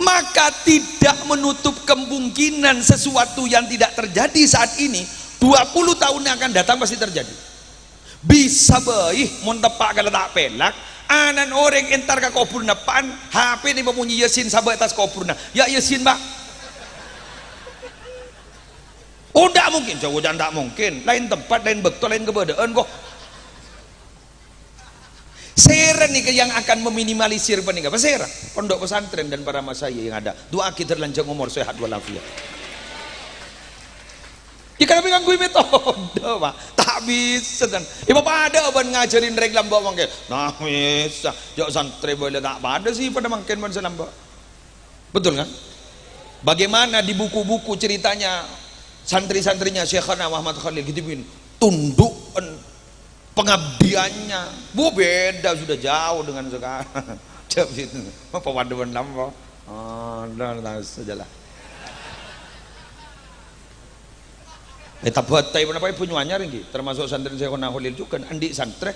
Maka tidak menutup kemungkinan sesuatu yang tidak terjadi saat ini 20 tahun yang akan datang pasti terjadi. Bisa baik mun tepak kalau tak pelak anan orang entar ke kopurna pan HP ni memunyi Yasin sabar atas kopurna ya Yasin mbak. Oh tidak mungkin, jauh jangan tak mungkin, lain tempat, lain betul, lain kebedaan kok. Seren nih yang akan meminimalisir peninggal seren pondok pesantren dan para masaya yang ada doa kita terlanjang umur sehat walafiat. Jika kami ngangguin metode pak tak bisa dan bapak ada ban ngajarin reglam bawa mangke nah bisa jauh santri boleh tak ada sih pada mangken ban senamba betul kan? Bagaimana di buku-buku ceritanya santri-santrinya Syekhana Muhammad Khalil gitu bin tunduk pengabdiannya bu beda sudah jauh dengan sekarang. Cep itu apa waduan lama dan sajalah tak buat tay apa punyanya ringgi termasuk santri saya kena Khalil juga andi santri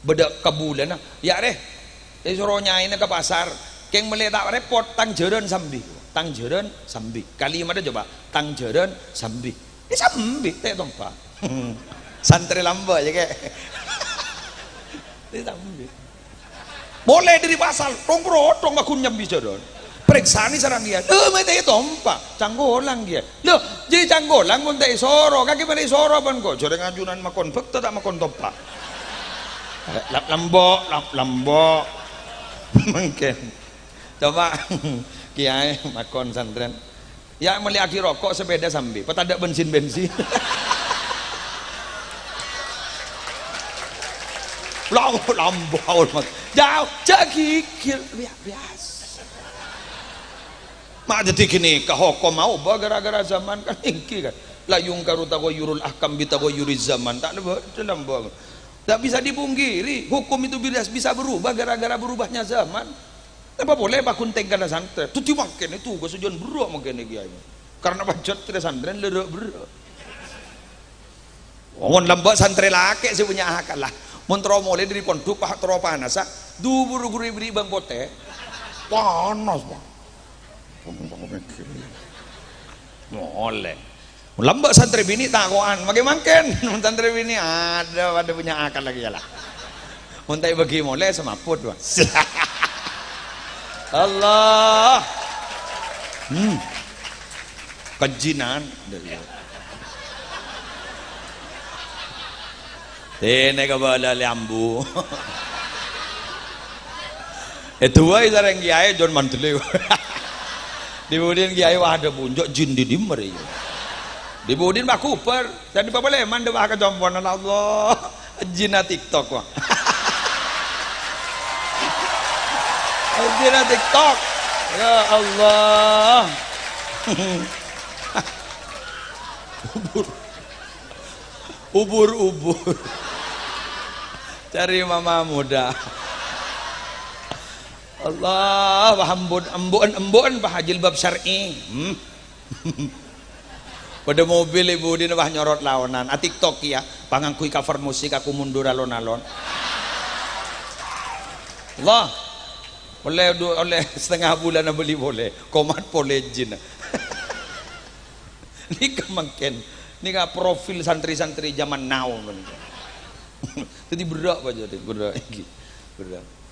beda kabulan ya deh suruhnya ini ke pasar keng melihat repot tangjeran sambi kalimat ada coba tangjeran sambi ini sambi teh tompa santri lamba aja kayak boleh dari pasal tong aku nyambi jodoh periksa nih sarang dia mete tompa canggolang dia loh jadi canggolang pun tak soro kaki pada soro pan kok joreng ajunan makon fakta tak makon tompa lambok mungkin coba kiai makon santren ya melihat rokok sepeda sambil petada bensin Lambaul jauh gigil biasa. Mak jadi gini kehokom mau gara-gara zaman kan tinggi kan. La yungkaru taghayyurul ahkam bi taghayyuriz zaman. Tak ada dalam bang. Tak bisa dipungkiri, hukum itu bisa berubah gara-gara berubahnya zaman. Apa boleh pak kunteng kana santri. Tu makin itu kesujuan beruk makin kiai. Karena bacot tidak santri lerek beruk. Wong lembak santri laki sih punya akal lah. Montro mulai dari pondok pak tro panas du buru-buru beri bang pote panas bang boleh lembak santri bini takoan bagi makan santri bini ada punya akal lagi lah untai bagi mulai semaput bang Allah kejinan Tene kabala lambu. Itu wae sareng kiai John Mantele. Dibudin kiai wah ada punjuk jin di dimmer ya. Dibudin Pak Kuper dan di Bapak Leman dewa ka jompon Allah. Jina TikTok wah. Jina TikTok. Ya Allah. Ubur. Cari mama muda. Allah embun bah jilbab syar'i. Pada mobil ibu di bah nyorot lawanan. TikTok ya, pangangkui cover musik aku mundur alon-alon. Allah. Oleh setengah bulan beli boleh. Komat polejin. Ini kemangken. Ini kan profil santri-santri zaman now. Jadi berak aja deh, berak.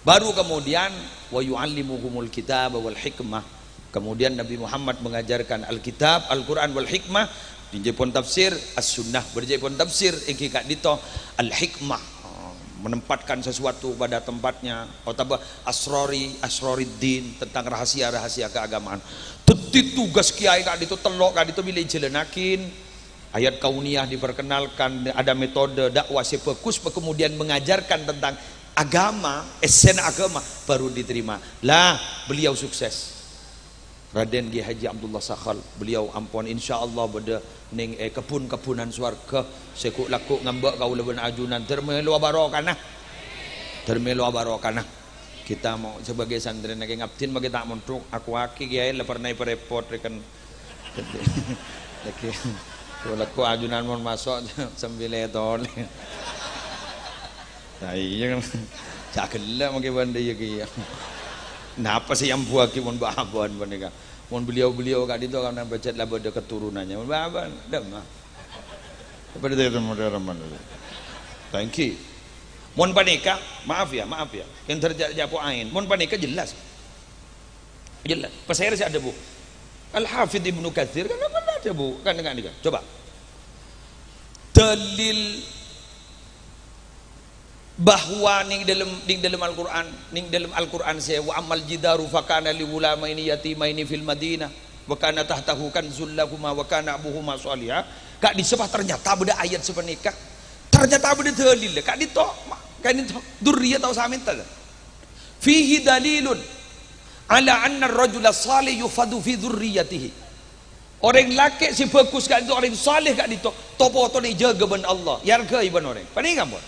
Baru kemudian wa yu'allimuhumul kitab wal hikmah. Kemudian Nabi Muhammad mengajarkan Alkitab, Al-Quran wal hikmah. Dijepon tafsir as-sunnah, berjepon tafsir iki kak dito al-hikmah. Menempatkan sesuatu pada tempatnya. Atau asroriddin tentang rahasia-rahasia keagamaan. Teti tugas kiai kak dito telok kak dito bila jelenakin. Ayat kauniyah diperkenalkan, ada metode dakwah fokus, kemudian mengajarkan tentang agama, esen agama baru diterima. Lah beliau sukses. Raden Ki Haji Abdullah Sakhal, beliau ampun insyaallah beda ning kebun-kebunan swarga sekuk laku ngambek kau leben ajunan termelu barokana. Termelu barokana. Kita mau sebagai santri nek ngabdin bagi tak montruk aku aki kiai le pernah repot rekan. Lagi kalau aku ajunan mau masuk sembilan ton. Nah iya kan, cakap mungkin benda ya kia. Napa sih yang buat kita mau bahaban benda kan? Mau beliau kat itu kan baca lah pada keturunannya. Mau bahaban, dah mah. Apa dia tu modern mana? Thank you. Mau panika, maaf ya. Yang terjadi apa ain? Mau panika jelas. Pasal saya ada bu. Al-Hafidh Ibnu Katsir kan apa ada bu? Kan dengan dia. Coba. Dalil bahwa ning dalam Al-Qur'an saya wa amal jidaru fakana li ulamaini yatimaini fil Madinah wa kana tahtahu kanzul lahuma wa kana abuhuma salihah. Kak disebut ternyata beda ayat sepenikah. Ternyata beda dalil. Kak ditok kan itu durriyah atau saminta. Fihi dalilun ala anna ar-rajula salih yufadu fi dzurriyyatihi. Orang laki si fokus kat itu orang saleh kat itu topo to ni jaga ben Allah yarga iban orang pani kamu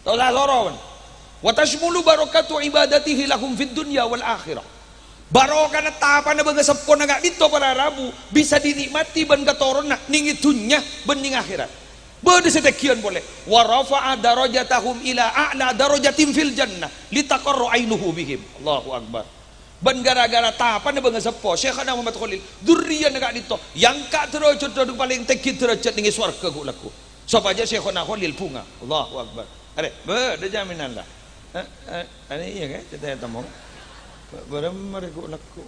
tahu lah lorowan wa tashmulu barakatu ibadatihi lahum fid dunya wal akhirah barokah tapan bangga sepon agak dito para rabu bisa dinikmati ben katoron ning dunya ben ning akhirat bade setekian boleh wa rafa'a darajatahum ila a'la darajatin fil jannah litaqarru ainuhu bihim Allahu akbar. Ben gara-gara tapan bangga sepo Syekh Muhammad Khalil durriya negak dito yang kak derajat paling tinggi derajat ning swarga ku laku sapa aja Syekh Khalil punga Allahu akbar are ada jaminan lah ini iya kan kita temu barang mereka laku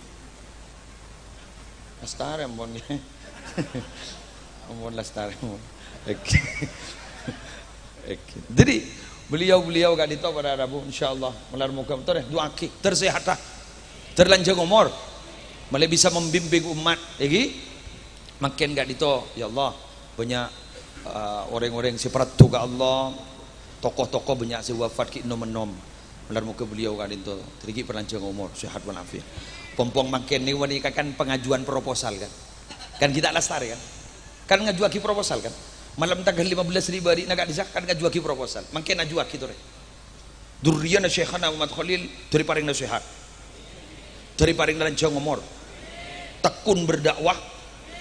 lestari ampun ampun lestari ampun jadi beliau kak dito pada Rabu insyaallah melar muka betul dua aki tersehat terlanjang umur malah bisa membimbing umat lagi makin gak dito ya Allah banyak orang-orang seperti ke Allah tokoh-tokoh banyak si wafat ki nom-nom benar muka beliau kan itu terigi panjang umur sehat walafiat pompong makin ni wani kan pengajuan proposal kan kita lestari kan ngajuaki proposal kan malam tanggal 15 ribu hari naga disak kan ngajuaki proposal makin ngajuaki tu re durriyana Syekhana Muhammad Khalil dari paring nasihat dari paring panjang umur tekun berdakwah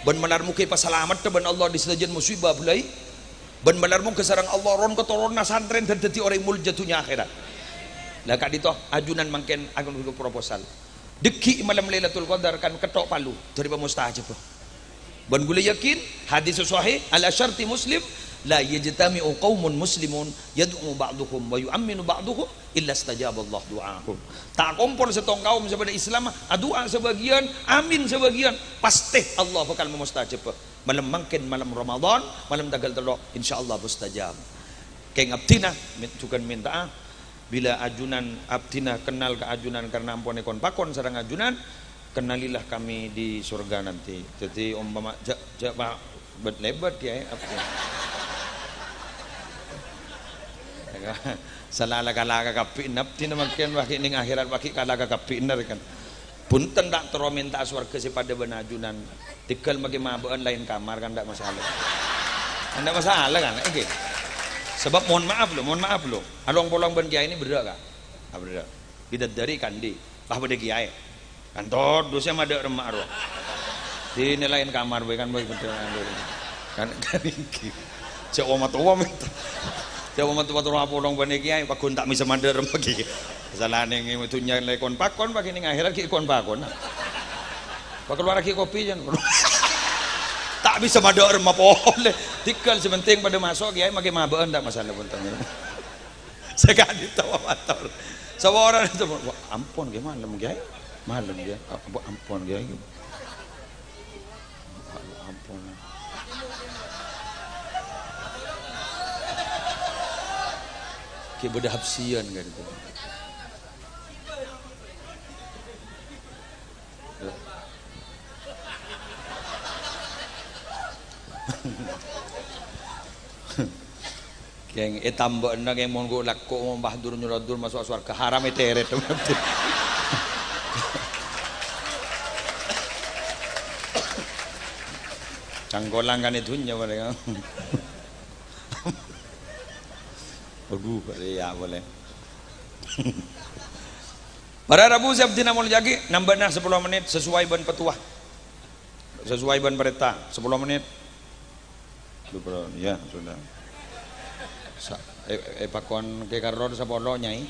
ban malar muka pasalamat ban Allah di sedajan musibah bulai ban malar muka sarang Allah ron keturun santren dan dadi orang muljatunya akhirat lah kak dito ajunan makin agun proposal deki malam Lailatul Qadar kan ketok palu dari pemustahajab ban gula yakin hadis sahih ala syarti muslim la yajtami'u qaumun muslimun yad'u ba'duhum wa yu'minu ba'duhum illa istajaba Allah du'ahum tak kumpul setong kaum sebagai Islam doa sebagian amin sebagian pasti Allah bakal memustajab malam makin malam Ramadan malam tanggal 3 insyaallah mustajab keng abdina juga minta bila ajunan abdina kenal ke ajunan karena ampun kon pakon sareng ajunan kenalilah kami di surga nanti jadi umpama pak lebat ya abdina salah laga kapin abdina makin wakil ning akhirat wakil kalaga kapin kan punten tak tero minta surga sepada benajunan tikal magi mabaan lain kamar kan tidak masalah kan okay. Sebab mohon maaf lo along bolong ben kiai ini beda kak beda tidak dari kandi lah pada kiai kantor dosnya ada remak roh di nelayan kamar kan betul kan iki cek omat minta cek omat roh bolong ben kiai pak tak bisa madar remak iki kesalahan yang itu nyalai kon pakon bagi ning akhirat ki kon pakon pak keluar ki kopi jan tak bisa madar remak boleh tikal sementing pada masuk kiai makin mabaan tak masalah pun tanya sekali tahu motor semua orang itu ampun kiai malam kiai ampun kiai ampun kiai beda hapsian kan itu yang tambah nak yang mau gue laku mau bahdur nyuradur masuk surga haram eteret canggolang kan itu nya mereka aduh ya boleh para Rabu Sabdina mau lagi nambahnya 10 menit sesuai ban petuah sesuai ban perintah 10 menit ya sudah pakon ke karor sa polo nyai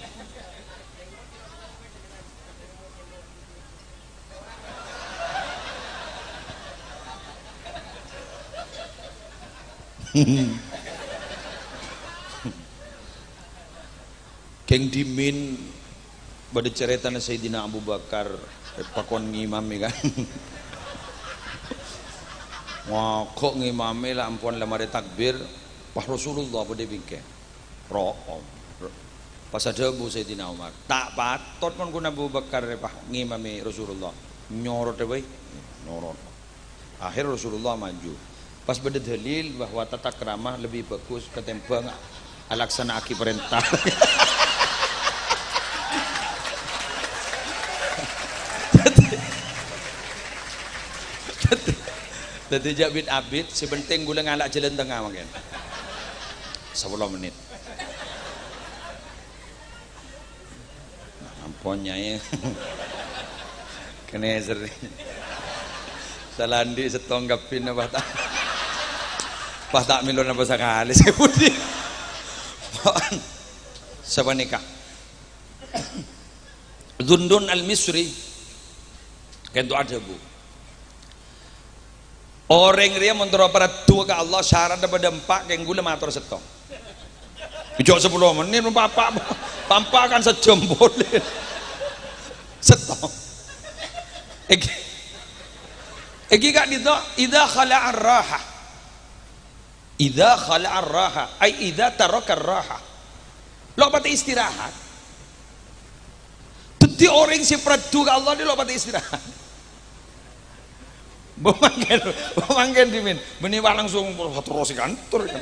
keng dimin pada cerita na Sayyidina Abu Bakar pakon ngimam kan wah kok ngimami lah ampun lamare takbir Pak Rasulullah pada bingkai pas ada Abu Sayyidina Umar tak patot pun guna Abu Bakar Pak ngimami Rasulullah nyorot deh nyorot akhir Rasulullah maju pas pada dalil bahwa tata keramah lebih bagus ketimbang alaksana aki perintah jadi jabit abid sebenting gula ngalak jalan tengah mungkin 10 menit amponnya ya kena sering salandi setonggapin apa tak pas tak milon apa sekali sebuti siapa nikah Zundun al-Misri kentu ada bu orang dia mentera pada dua ke Allah syarat daripada 4 yang gula matur setong Ijok 10 menit pampa kan sejam boleh setong Egi kak dito idza khala'ar raha ay idza taraka raha lo pati istirahat teti orang si pradu ke Allah dia lo pati istirahat Bumanggen dimin, meniwa langsung terus kantor kan.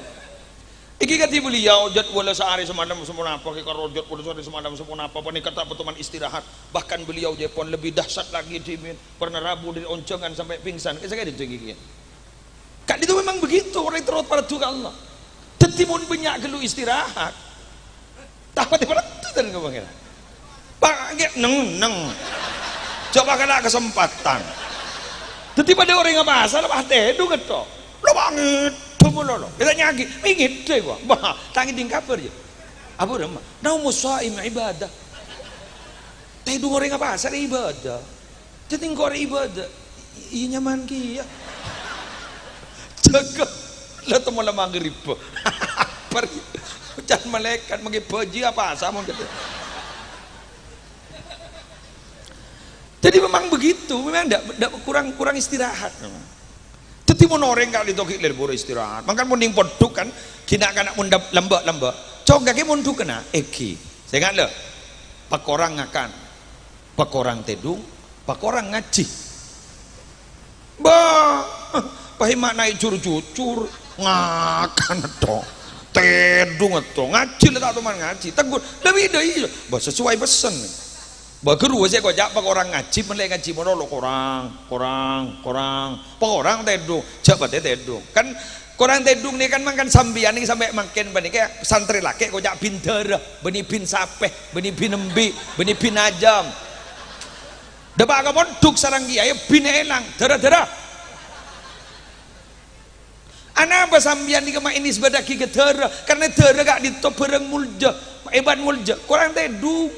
Iki kati beliau jadwal sehari semalam semua apa ke karo jadwal sehari semalam semua apa nih kata teman istirahat. Bahkan beliau Jepon lebih dahsyat lagi dimin pernah rabu dari oncongan sampai pingsan. Saya itu gigi. Kak itu memang begitu orang terus pada Tuhan Allah. Tetimun banyak gelu istirahat. Tak pada itu dan kebangiran. Pak neng. Coba kena kesempatan. Teti pada orang yang bahasa lah teh du geto. Lo banget. Lo kita nyagi mingit deh gua bah tangi tingkaper ya apa nama nau musaim ibadah teh dua orang apa asal ibadah jadi ngor ibadah iya nyaman kia jaga lah temu lah maghrib pergi jangan malaikat magi puji apa sama gitu jadi memang begitu memang tidak kurang istirahat memang. Teti mau orang kali tokik lebur istirahat. Makan mending poduk kan, kena kena mundap lembak. Coba kaki munduk kena eki. Saya nggak le. Pak orang ngakan, pak orang tedung, pak orang ngaji. Bah, pahimak naik cur ngakan to, tedung to, ngaji lah tak teman ngaji. Tegur, lebih dari itu. Bah sesuai pesan. Bageru saya kok jak orang ngaji mulai ngaji mono korang pak orang tedung coba tedung kan korang tedung nih kan makan sambian nih sampai makin bani kayak santri laki kok jak bin dara bani bin sapeh bani bin embi bani bin ajam depak kapon duk sarang kiai bin elang dara anak apa sambian nih kema ini sebadaki ke dara karena dara gak ditop bareng mulja eban mulja korang tedung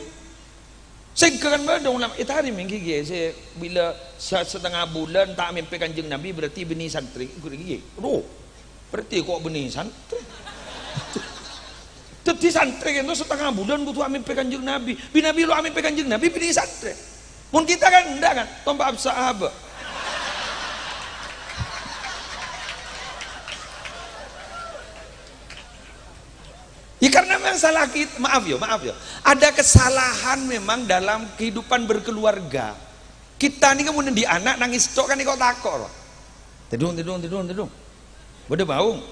saya kan badong lama itu hari minggu saya bila setengah bulan tak mimpi kanjeng Nabi berarti benih santri berarti kok benih santri tapi santri itu setengah bulan butuh mimpi kanjeng Nabi Nabi lu mimpi kanjeng Nabi benih santri mun kita kan enggak kan tombak sahabat ya karena memang salah kita, maaf ya, ada kesalahan memang dalam kehidupan berkeluarga. Kita ini kemudian di anak nangis tok kan kok takor. Tedung. Bede baung.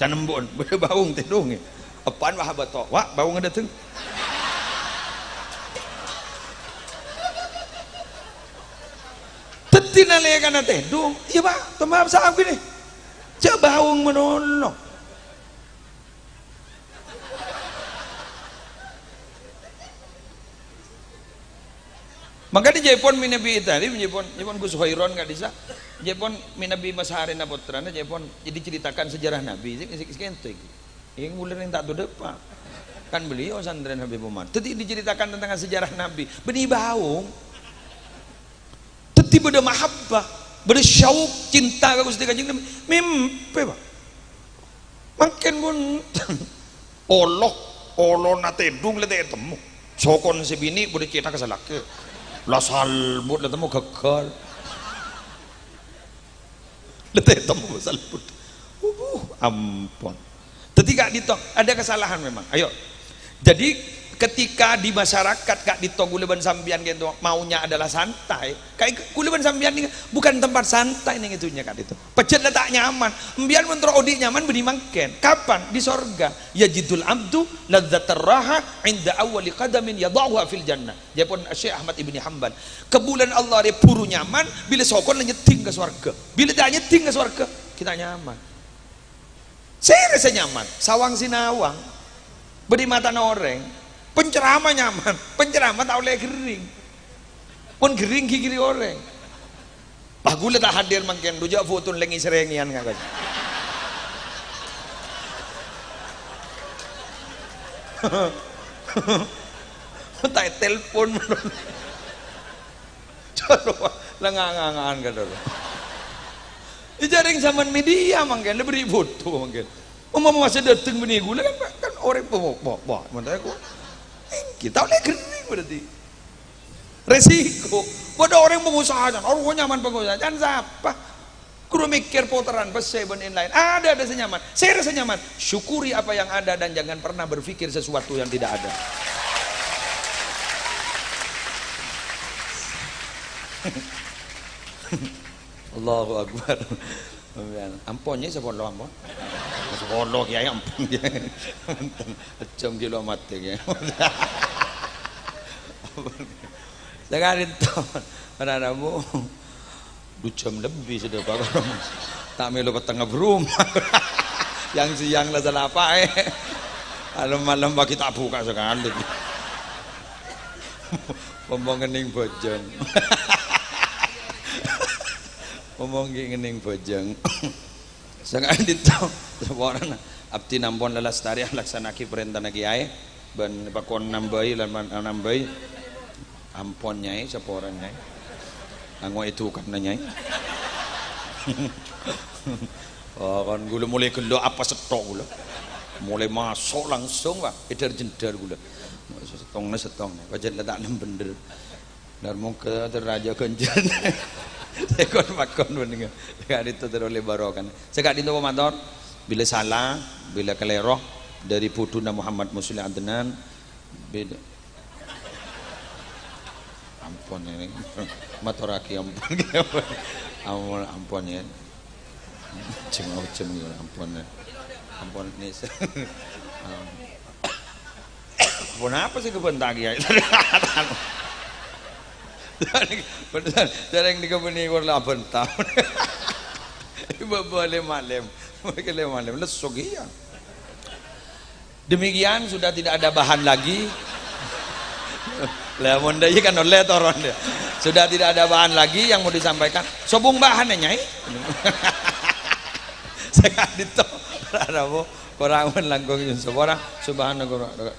Canembon, bede baung tedung. Apaan wah batok? Wah, baung ada teng. Tetina le kana tedung. Iya, Pak, maaf saab gini. Cek baung menolong. Maka di Jepun minabi tadi Jepun Gus Hoiron nggak bisa Jepun minabi Masahari Napotrana Jepun jadi ceritakan sejarah Nabi itu yang mulai yang tak tuh depan kan beliau santren Habib Muhammad tadi diceritakan tentang sejarah Nabi benih baung tadi beda mahabbah beda syauk cinta ke Gusti Kanjeng Nabi mimpi Pak makin pun Allah nate dung lete temu sokon sebini beda cerita kesalake lah salbut lah temu gagal letih temu salbut ampun ketika ditong ada kesalahan memang ayo jadi ketika di masyarakat kak ditong kuleban sambian gitu maunya adalah santai kayak kuleban sambian ini bukan tempat santai nih itunya kak itu pecet lah tak nyaman mbiar mentro odi nyaman beri mangken kapan di sorga yajidul abdu ladzatar raha inda awali qadamin yadahuha fil jannah Jepun Syekh Ahmad Ibni Hanbal kebulan Allah dia puru nyaman bila sokon nyeting ke sorga bila tak nyeting ke sorga kita nyaman saya rasa nyaman sawang sinawang beri mata noreng penceramah nyaman penceramah tak boleh gering pun gering kiri orang bagus tak hadir makin rujak foto lengi serengian nggak tak telepon coba lengangan kan dulu jaring zaman media makin lebih foto makin masih datang benih gula kan orang bawa menteri aku kita oleh gering berarti resiko pada orang pengusaha orang nyaman pengusaha kan siapa kudu mikir putaran pesai dan lain ada senyaman saya rasa nyaman syukuri apa yang ada dan jangan pernah berpikir sesuatu yang tidak ada Allahu Akbar amponnya siapa lo ampon Solo kiai ampun ya. Jam kilo mati ya. Sekali itu anak-anakmu 2 jam lebih sudah Pak. Tak melu ke tengah berumah. Yang siang lah salah apa malam bagi tak buka sekali. Ngomong ngening bojong. Ngomong ngening bojong. Sekali itu seorang abdi nampon lelastari laksanaki perintah kiai ben pakon nambahi nambahi ampon nyai seporan nyai anggo itu kan nyai. Oh kan gula mulai gelo apa setok gula mulai masuk langsung Pak edar jendar gula setong kajen letak nem bener dan mau ke raja kenjen ekor makon bener gak itu teroleh barokan sekali itu komandan bila salah bila keleroh dari putuna Muhammad Muslim Adnan beda ampun ini maturaki ampun ampun ya cem ampun ini ampun apa sih kebentak ya jarang di kebun ini kurang bentar ibu boleh malam lesok iya demikian sudah tidak ada bahan lagi lah mondai kan oleh toron dia sudah tidak ada bahan lagi yang mau disampaikan sobung bahannya nyai sekali itu rabo kurang melangkung yun seorang subhanallah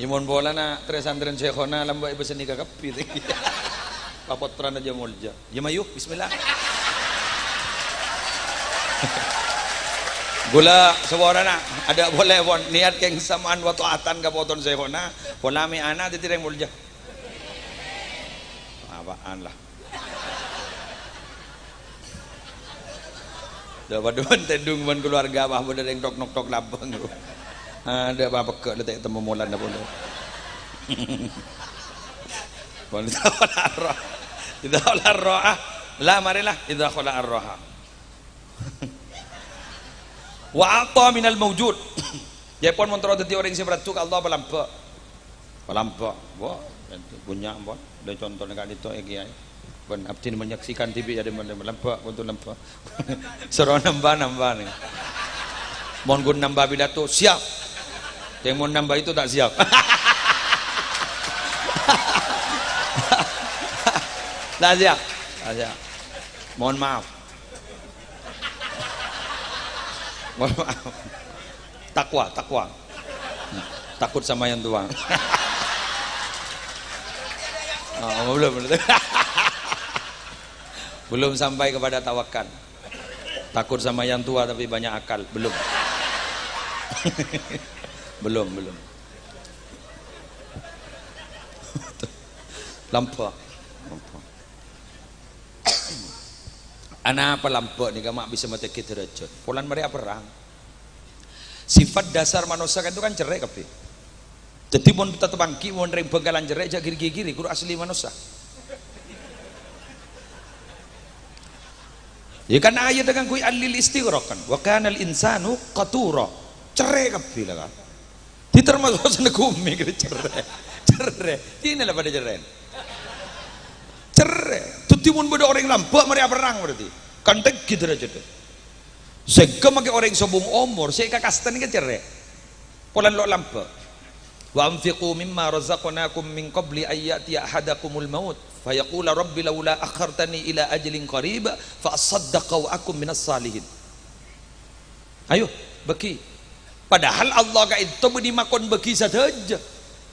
Imon bola na tres andren sekhona lamba ibu seni kakapi papotran aja mulja ya mayu bismillah gula seorang na ada boleh bon niat keng samaan wa taatan kapoton sekhona bola mi ana ditireng mulja apaan lah dapat don tendung mon keluarga bah boda deng tok nok tok labang ada apa ke letak temu mulan dah boleh tidak olah roh lah marilah tidak olah roh wa ata minal mawjud ya pun montro dadi orang sing beratuk Allah pelampa wah punya ampun ada contoh nek itu kiai ben abdi menyaksikan TV jadi melampa untuk lampa seru nambah nih mon gun nambah pidato siap yang mau nambah itu tak siap tak siap mohon maaf takwa takut sama yang tua belum sampai kepada tawakal takut sama yang tua tapi banyak akal belum lampak anak apa lampak nih kamu bisa metekit derajat polan mereka perang sifat dasar manusia kan itu kan cerai kabeh jadi mau tetap bangki mau nereng bengkalan cerai jak giri-giri guru asli manusia ya kan ayat dengan kui alil istighraqan wa kana al insanu qatura cerai kabeh lah kan di termasuk senegumi gitu cerai ini lah pada cerai tuh timun beda orang lampak mereka perang berarti kantek gitu aja tuh sehingga makai orang sobung umur saya kakastan ini cerai polan lo lampak wa anfiqu mimma razaqnakum min qabli ayyati ahadakumul maut fayaqula rabbi laula akhartani ila ajalin qarib fa asaddaqa wa akum minas salihin ayo beki padahal Allah ka itu dimakon bagi saja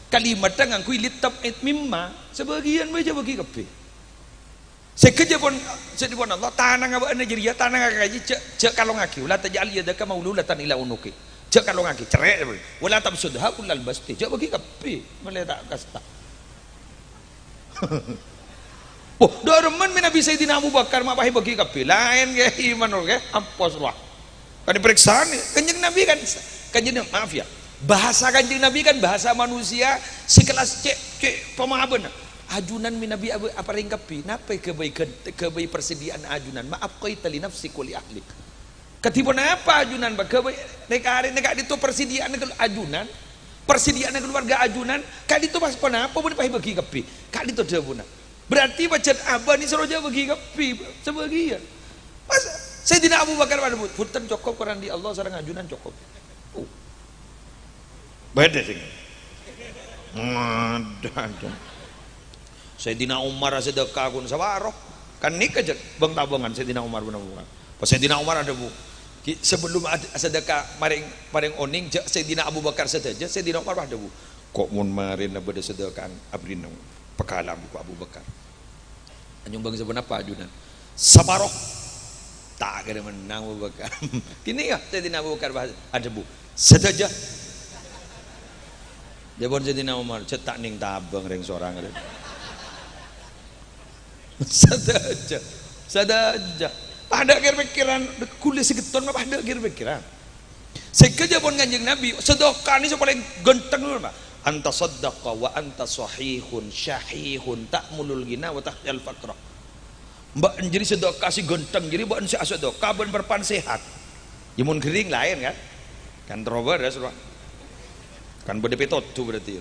kalimat dengan kui litab it mimma sebagian baca bagi kabeh sekeja pun sedipun Allah tanang apa Nigeria tanang ngaji cek kalau ngaki ulah tajal yadaka maululatan ila unuki cek kalau ngaki cerai wala tabsudha kullal basti cek bagi kabeh boleh tak kasta Oh, dorman min Nabi Sayyidina Abu Bakar mak pahi bagi kabeh. Lain ge iman ge ampos lah. Kan diperiksa Kanjeng Nabi kan maaf ya. Bahasa Kanjeng Nabi kan bahasa manusia sekelas cek pemahaman. Ajunan min Nabi apa ring kapi? Napa kebaik persediaan ajunan? Maaf kau itali nafsi kuli ahli. Ketipu napa ajunan? Neka itu persediaan ajunan. Persediaan keluarga ajunan. Kak itu pas kenapa? Boleh pahi bagi kapi. Kak itu dia puna. Berarti bacaan abah ni seroja bagi kapi sebagian. Masa saya tidak Abu Bakar pada punten cukup Quran di Allah sareng ajunan cukup. Beda sing. Ada. Sayyidina Umar sedekah kun sawaroh. Kan nikah je bang tabungan Sayyidina Umar bin Abu Bakar. Pas Sayyidina Umar ada bu. Sebelum sedekah paring oning Sayyidina Abu Bakar saja Sayyidina Umar ada bu. Kok mun marin ada sedekah abrin pekalam ku Abu Bakar. Anjung bang sebenarnya apa ajunan? Sawaroh. Tak kena menang Abu Bakar. Kini ya Sayyidina Abu Bakar ada bu. Saja. Dia pun Sayyidina Umar cetak ning tabang ring seorang ada. Saja. Ada kira-kiran kulit segeton apa ada kira-kiran. Sekeja pun Kanjeng Nabi sedekah ni paling genteng dulu Pak. Anta saddaqa wa anta sahihun syahihun ta'mulul ghina wa tahyal faqra. Mbak jadi sedekah si genteng jadi mbak si sedekah ben berpan sehat. Imun kering lain kan? Kan terobat ya sudah. Kan bede petot tu berarti.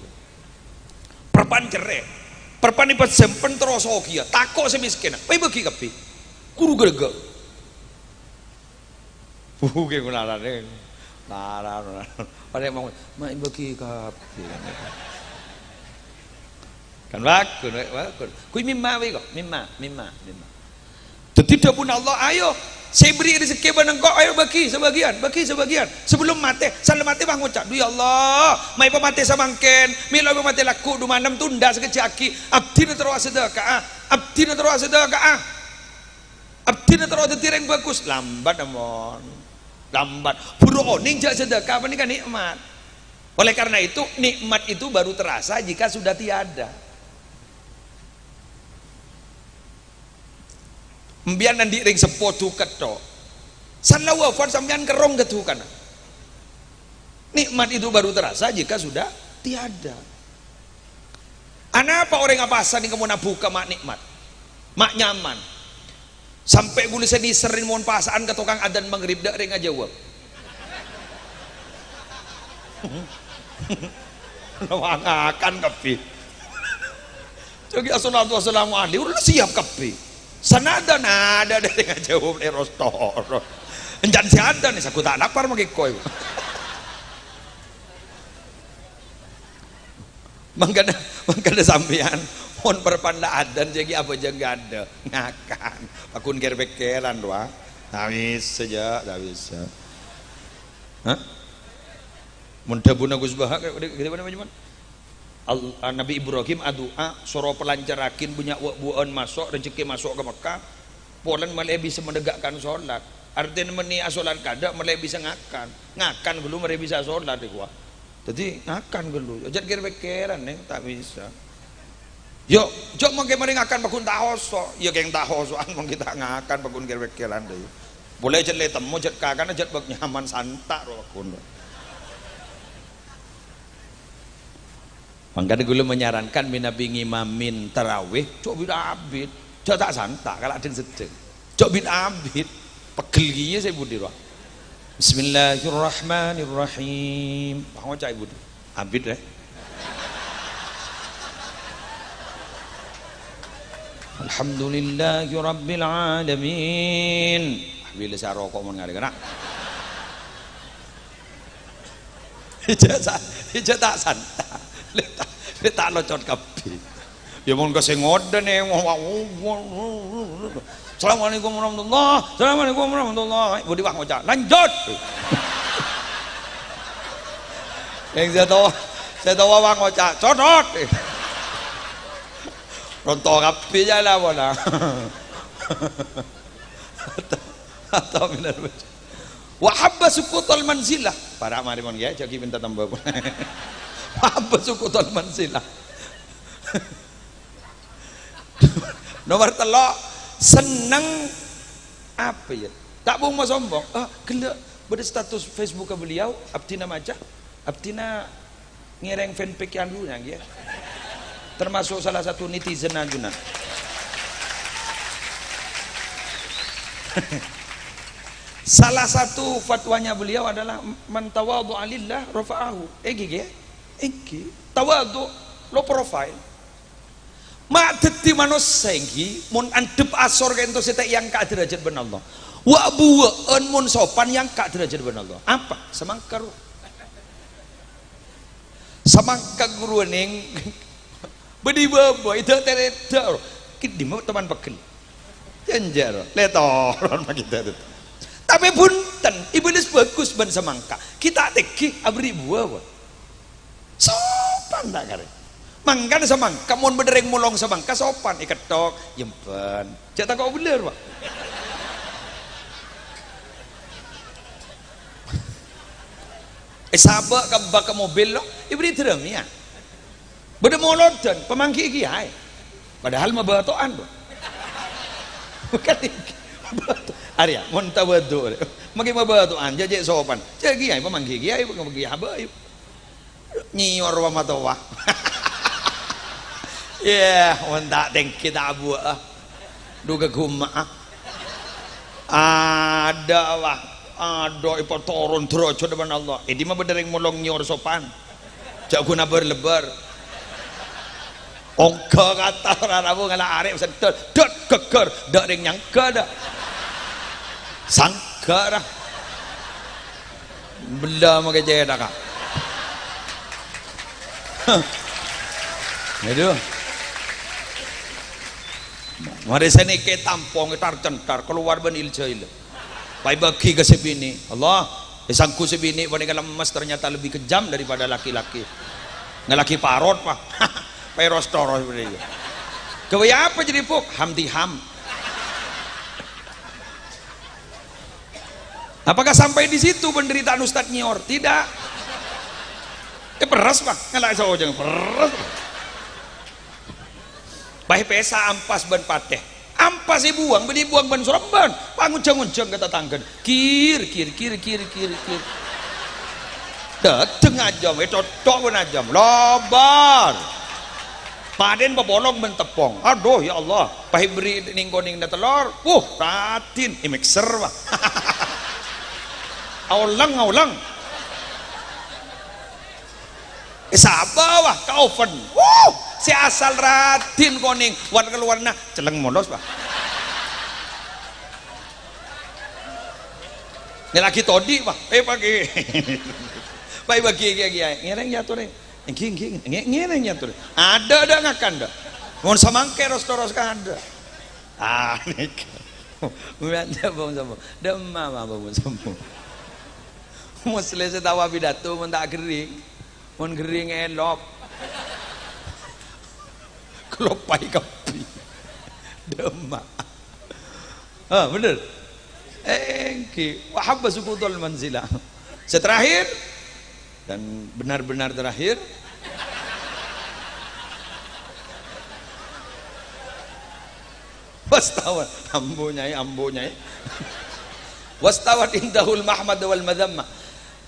Perpan cerai. Perpan ipat sempen terus okia. Tako semiskin. Pai bagi kapi. Kuru gerga. Ke kunaran. Naran. Pada mau bagi kapi. Kan bakun. Kui mimma we kok. Mimma. Tidak pun Allah ayo saya beri rezeki barang kau ayo bagi sebagian sebelum mati salam mati bang ngucap ya Allah mai pemati samangken milo pemati laku 26 tunda sekejaki abdina terus sedekah abdina terus tireng bagus lambat buru oning jak sedekah apa ini kan nikmat oleh karena itu nikmat itu baru terasa jika sudah tiada. Mbian nanti ring sepotu ketok sana wafat sampean kerong ketu kan nikmat itu baru terasa jika sudah tiada. Ana apa orang apa asan yang kamu nabuka mak nikmat mak nyaman sampai gula seni serin mohon pasaan ke tukang adan maghrib dak ring aja jawab akan kapi jadi assalamualaikum udah siap kapi sanada nada dari ngajawab nih rostor enjan si ada nih saku tak lapar maki koi mangkana sampean mon perpanda adan jadi apa aja nggak ada ngakan pakun gerbekeran doa tak bisa hah mun tabun Agus Bahak kita mana macam Nabi Ibrahim adua soro pelancarakin punya buan masuk rezeki masuk ke Mekah polan malah bisa menegakkan sholat artinya meni asolat kada malah bisa ngakan dulu malah bisa sholat gua jadi ngakan dulu jadi kira-kiran neng tak bisa yuk jok mau kemari ngakan pakun tahoso ya keng tahosoan mau kita ngakan pakun kira-kiran deh boleh jadi temu jadi kakan jadi bak nyaman santak roh pakun. Makanya gue menyarankan Nabi ngimamin tarawih cok bin abid cok tak santak kalau ada yang sedang cok bin abid pegel gini saya budi roh Bismillahirrahmanirrahim mau cai budi abid deh Alhamdulillahirabbil alamin bila saya rokok mau ngari kena hijau tak santak tak locot kapi ya mau nggak sengoda nih Assalamualaikum warahmatullahi budi wah ngocak lanjut yang saya tahu wah ngocak codot rontok kapi aja lah mana atau benar wahabba sukutul manzilah para mari mon ya jadi minta tambah apa sukutul manzilah Nomor telok seneng apa ya? Tak mau sombong. Gelek pada status Facebook beliau, abtina maca, abtina ngereng fanpage yang dulu ya. Termasuk salah satu netizen ajunan. Salah satu fatwanya beliau adalah man tawadhu'a lillah rafa'ahu. Tawadhu lo profile. Ma dadi manusia iki mun andep asor kento setek yang ka derajat ben Allah. Wa buweun mun sopan yang ka derajat ben Allah. Apa? Semangkar. Semangkar guru ning bedi babo itu tereda. Kidi mau teman pegel. Janjar letoron kita itu. Tapi punten iblis bagus ban semangka. Kita teki abri buah. Sopan tak kare. Mangkan semangka mun bedereng mulong semangka sopan iketok jempen. Cak tak kau bener, Pak. Sabak ke bak mobil lo, ibri terang ya. Beda molodon pemangki iki hai. Padahal mabatoan, Pak. Bukan iki. Arya mun tawadhu magi mabatuan jajek sopan jagi ai pamanggi ai pamanggi habaib nyior wa matawa ya mun tak tengki tak abu duga gumma ada lah ada ipo turun derajat depan Allah di mah bedereng mulong nyior sopan jak guna berlebar ongka kata ora rabu ngala arek sedot dot geger dak ring nyangka dak sangkara bela make jeda kak itu mari sini ke tampong tar centar keluar ben iljail pai bagi ke sebini Allah sangku sebini wanita lemas ternyata lebih kejam daripada laki-laki ngelaki parot pak peros toro sebenarnya kowe apa jadi puk hamdi ham. Apakah sampai di situ penderitaan Ustadz nyior? Tidak. Peras pak, ngelak sojeng peras. Baik pesa ampas ban pateh, ampas buang, beli buang ban surabban, panguncang-uncang kata tanggen, kir. Tengah jam, cocok ben jam, lobar. Paden babolong mentepong, aduh ya Allah, pahit beri ningkoning da telur, ratin, mixer pak. Aulang sabawah ke oven si asal ratin koning warna keluarna celeng molos pak ini lagi todi pak pagi ngereng jatuh nih ngereng jatuh ada ngakan dah mohon samangke ros kan ada nih mulanya bang sama demam bang sama mau selesai tawa pidato mun tak gering mun gering elop kelopai kapi demak bener wahabba sukutul manzilah seterakhir dan benar-benar terakhir wastawat ambo nyai wastawat indahul mahmad wal madamma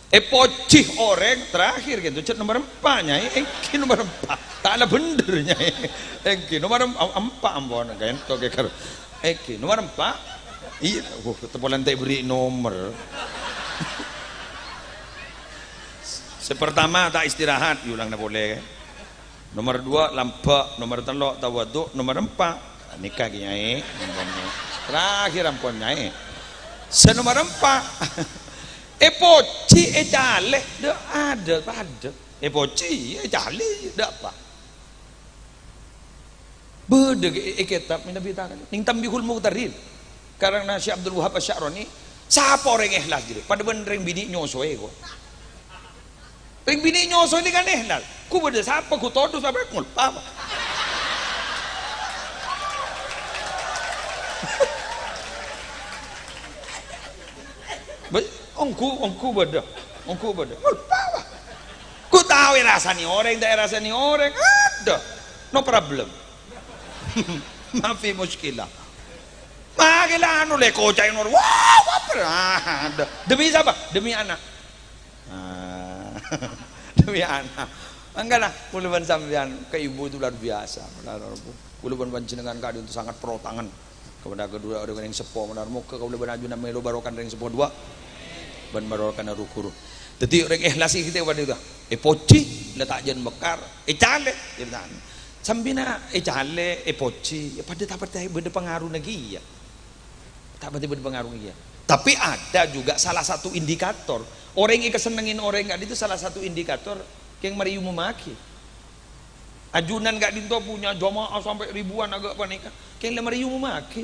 pocih orang terakhir gitu cet nomor 4 nyai engki nomor 4 tak ada bener nyai engki nomor 4 ambon gento keker engki nomor 4 iya tepolan teh beri nomor sepertama tak istirahat diulang boleh nomor 2 lampak nomor 3 tawadhu nomor 4 nikah nyai terakhir ampun nyai senomor 4 poci jale ada poci jale dak apa beda kitab Nabi Ta'ala ning Tambihul Muqtarin karena Syekh Abdul Wahab Asy-Sya'rani siapa orang ikhlas jadi pada bener bini nyosoe kok ring bini nyosoe ini kan ikhlas ku beda siapa ku todus apa ngulpa apa ongku beda apa ku tahu rasanya orang tak rasanya orang ada no problem Mafi muskilah. Makilah anu le kocai nur. Wah, apa? Demi siapa? Demi anak. Demi anak. Enggak lah, kuluban sampean ke ibu itu luar biasa. Kuluban panjenengan kadi itu sangat pro tangan kepada kedua orang yang sepuh benar muka kuluban ajuna melo barokan yang sepuh dua ban barokan rukuru. Jadi orang ikhlas kita pada itu. Poci letak jen bekar, cale gitu. Sambina cale poci pada tak benda pengaruh lagi ya. Tak benda pengaruh ya. Tapi ada juga salah satu indikator orang yang kesenengin orang enggak itu salah satu indikator yang mariu memaki. Ajunan gak dinto punya jamaah sampai ribuan agak panika. Yang mariu memaki.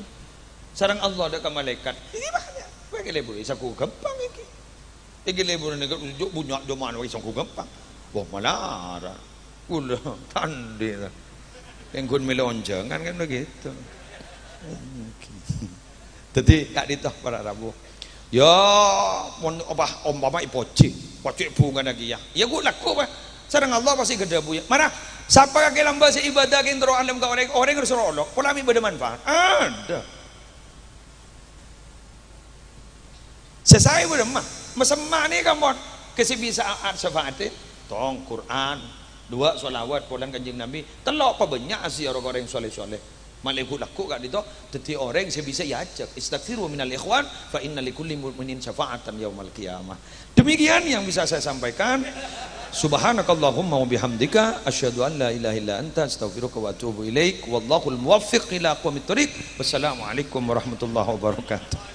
Sarang Allah ada ke malaikat. Ini banyak. Bagi lebu isaku gampang iki. Iki lebu negara unjuk punya jamaah isaku gampang. Wah malara. Ulah tandi. Yang kun melonjang kan begitu. Jadi gak dinto para Rabu. Ya, umpama ipoci bunga lagi ya. Ya gue laku apa? Sarang Allah pasti gede bu ya. Mana? Siapa kaki lamba si ibadah kintro alam ke orang harus rolok. Polami bermanfaat. Ada. Sesai beremah. Mesemah nih kamu. Kesibisaan syafatin. Tong Quran. 2 sholawat pulang kanjeng Nabi. Telok apa banyak sih orang-orang yang soleh-soleh. Malaiku laku gak dito. Jadi orang yang bisa yajak. Istaghfiru minal ikhwan. Fa inna likulli mu'minin syafa'atan yaumal qiyamah. Demikian yang bisa saya sampaikan. Subhanakallahumma wa bihamdika asyhadu an la ilaha illa anta astaghfiruka wa atubu ilaik. Wallahul muwaffiq ila aqwamit thoriq. Wassalamualaikum warahmatullahi wabarakatuh.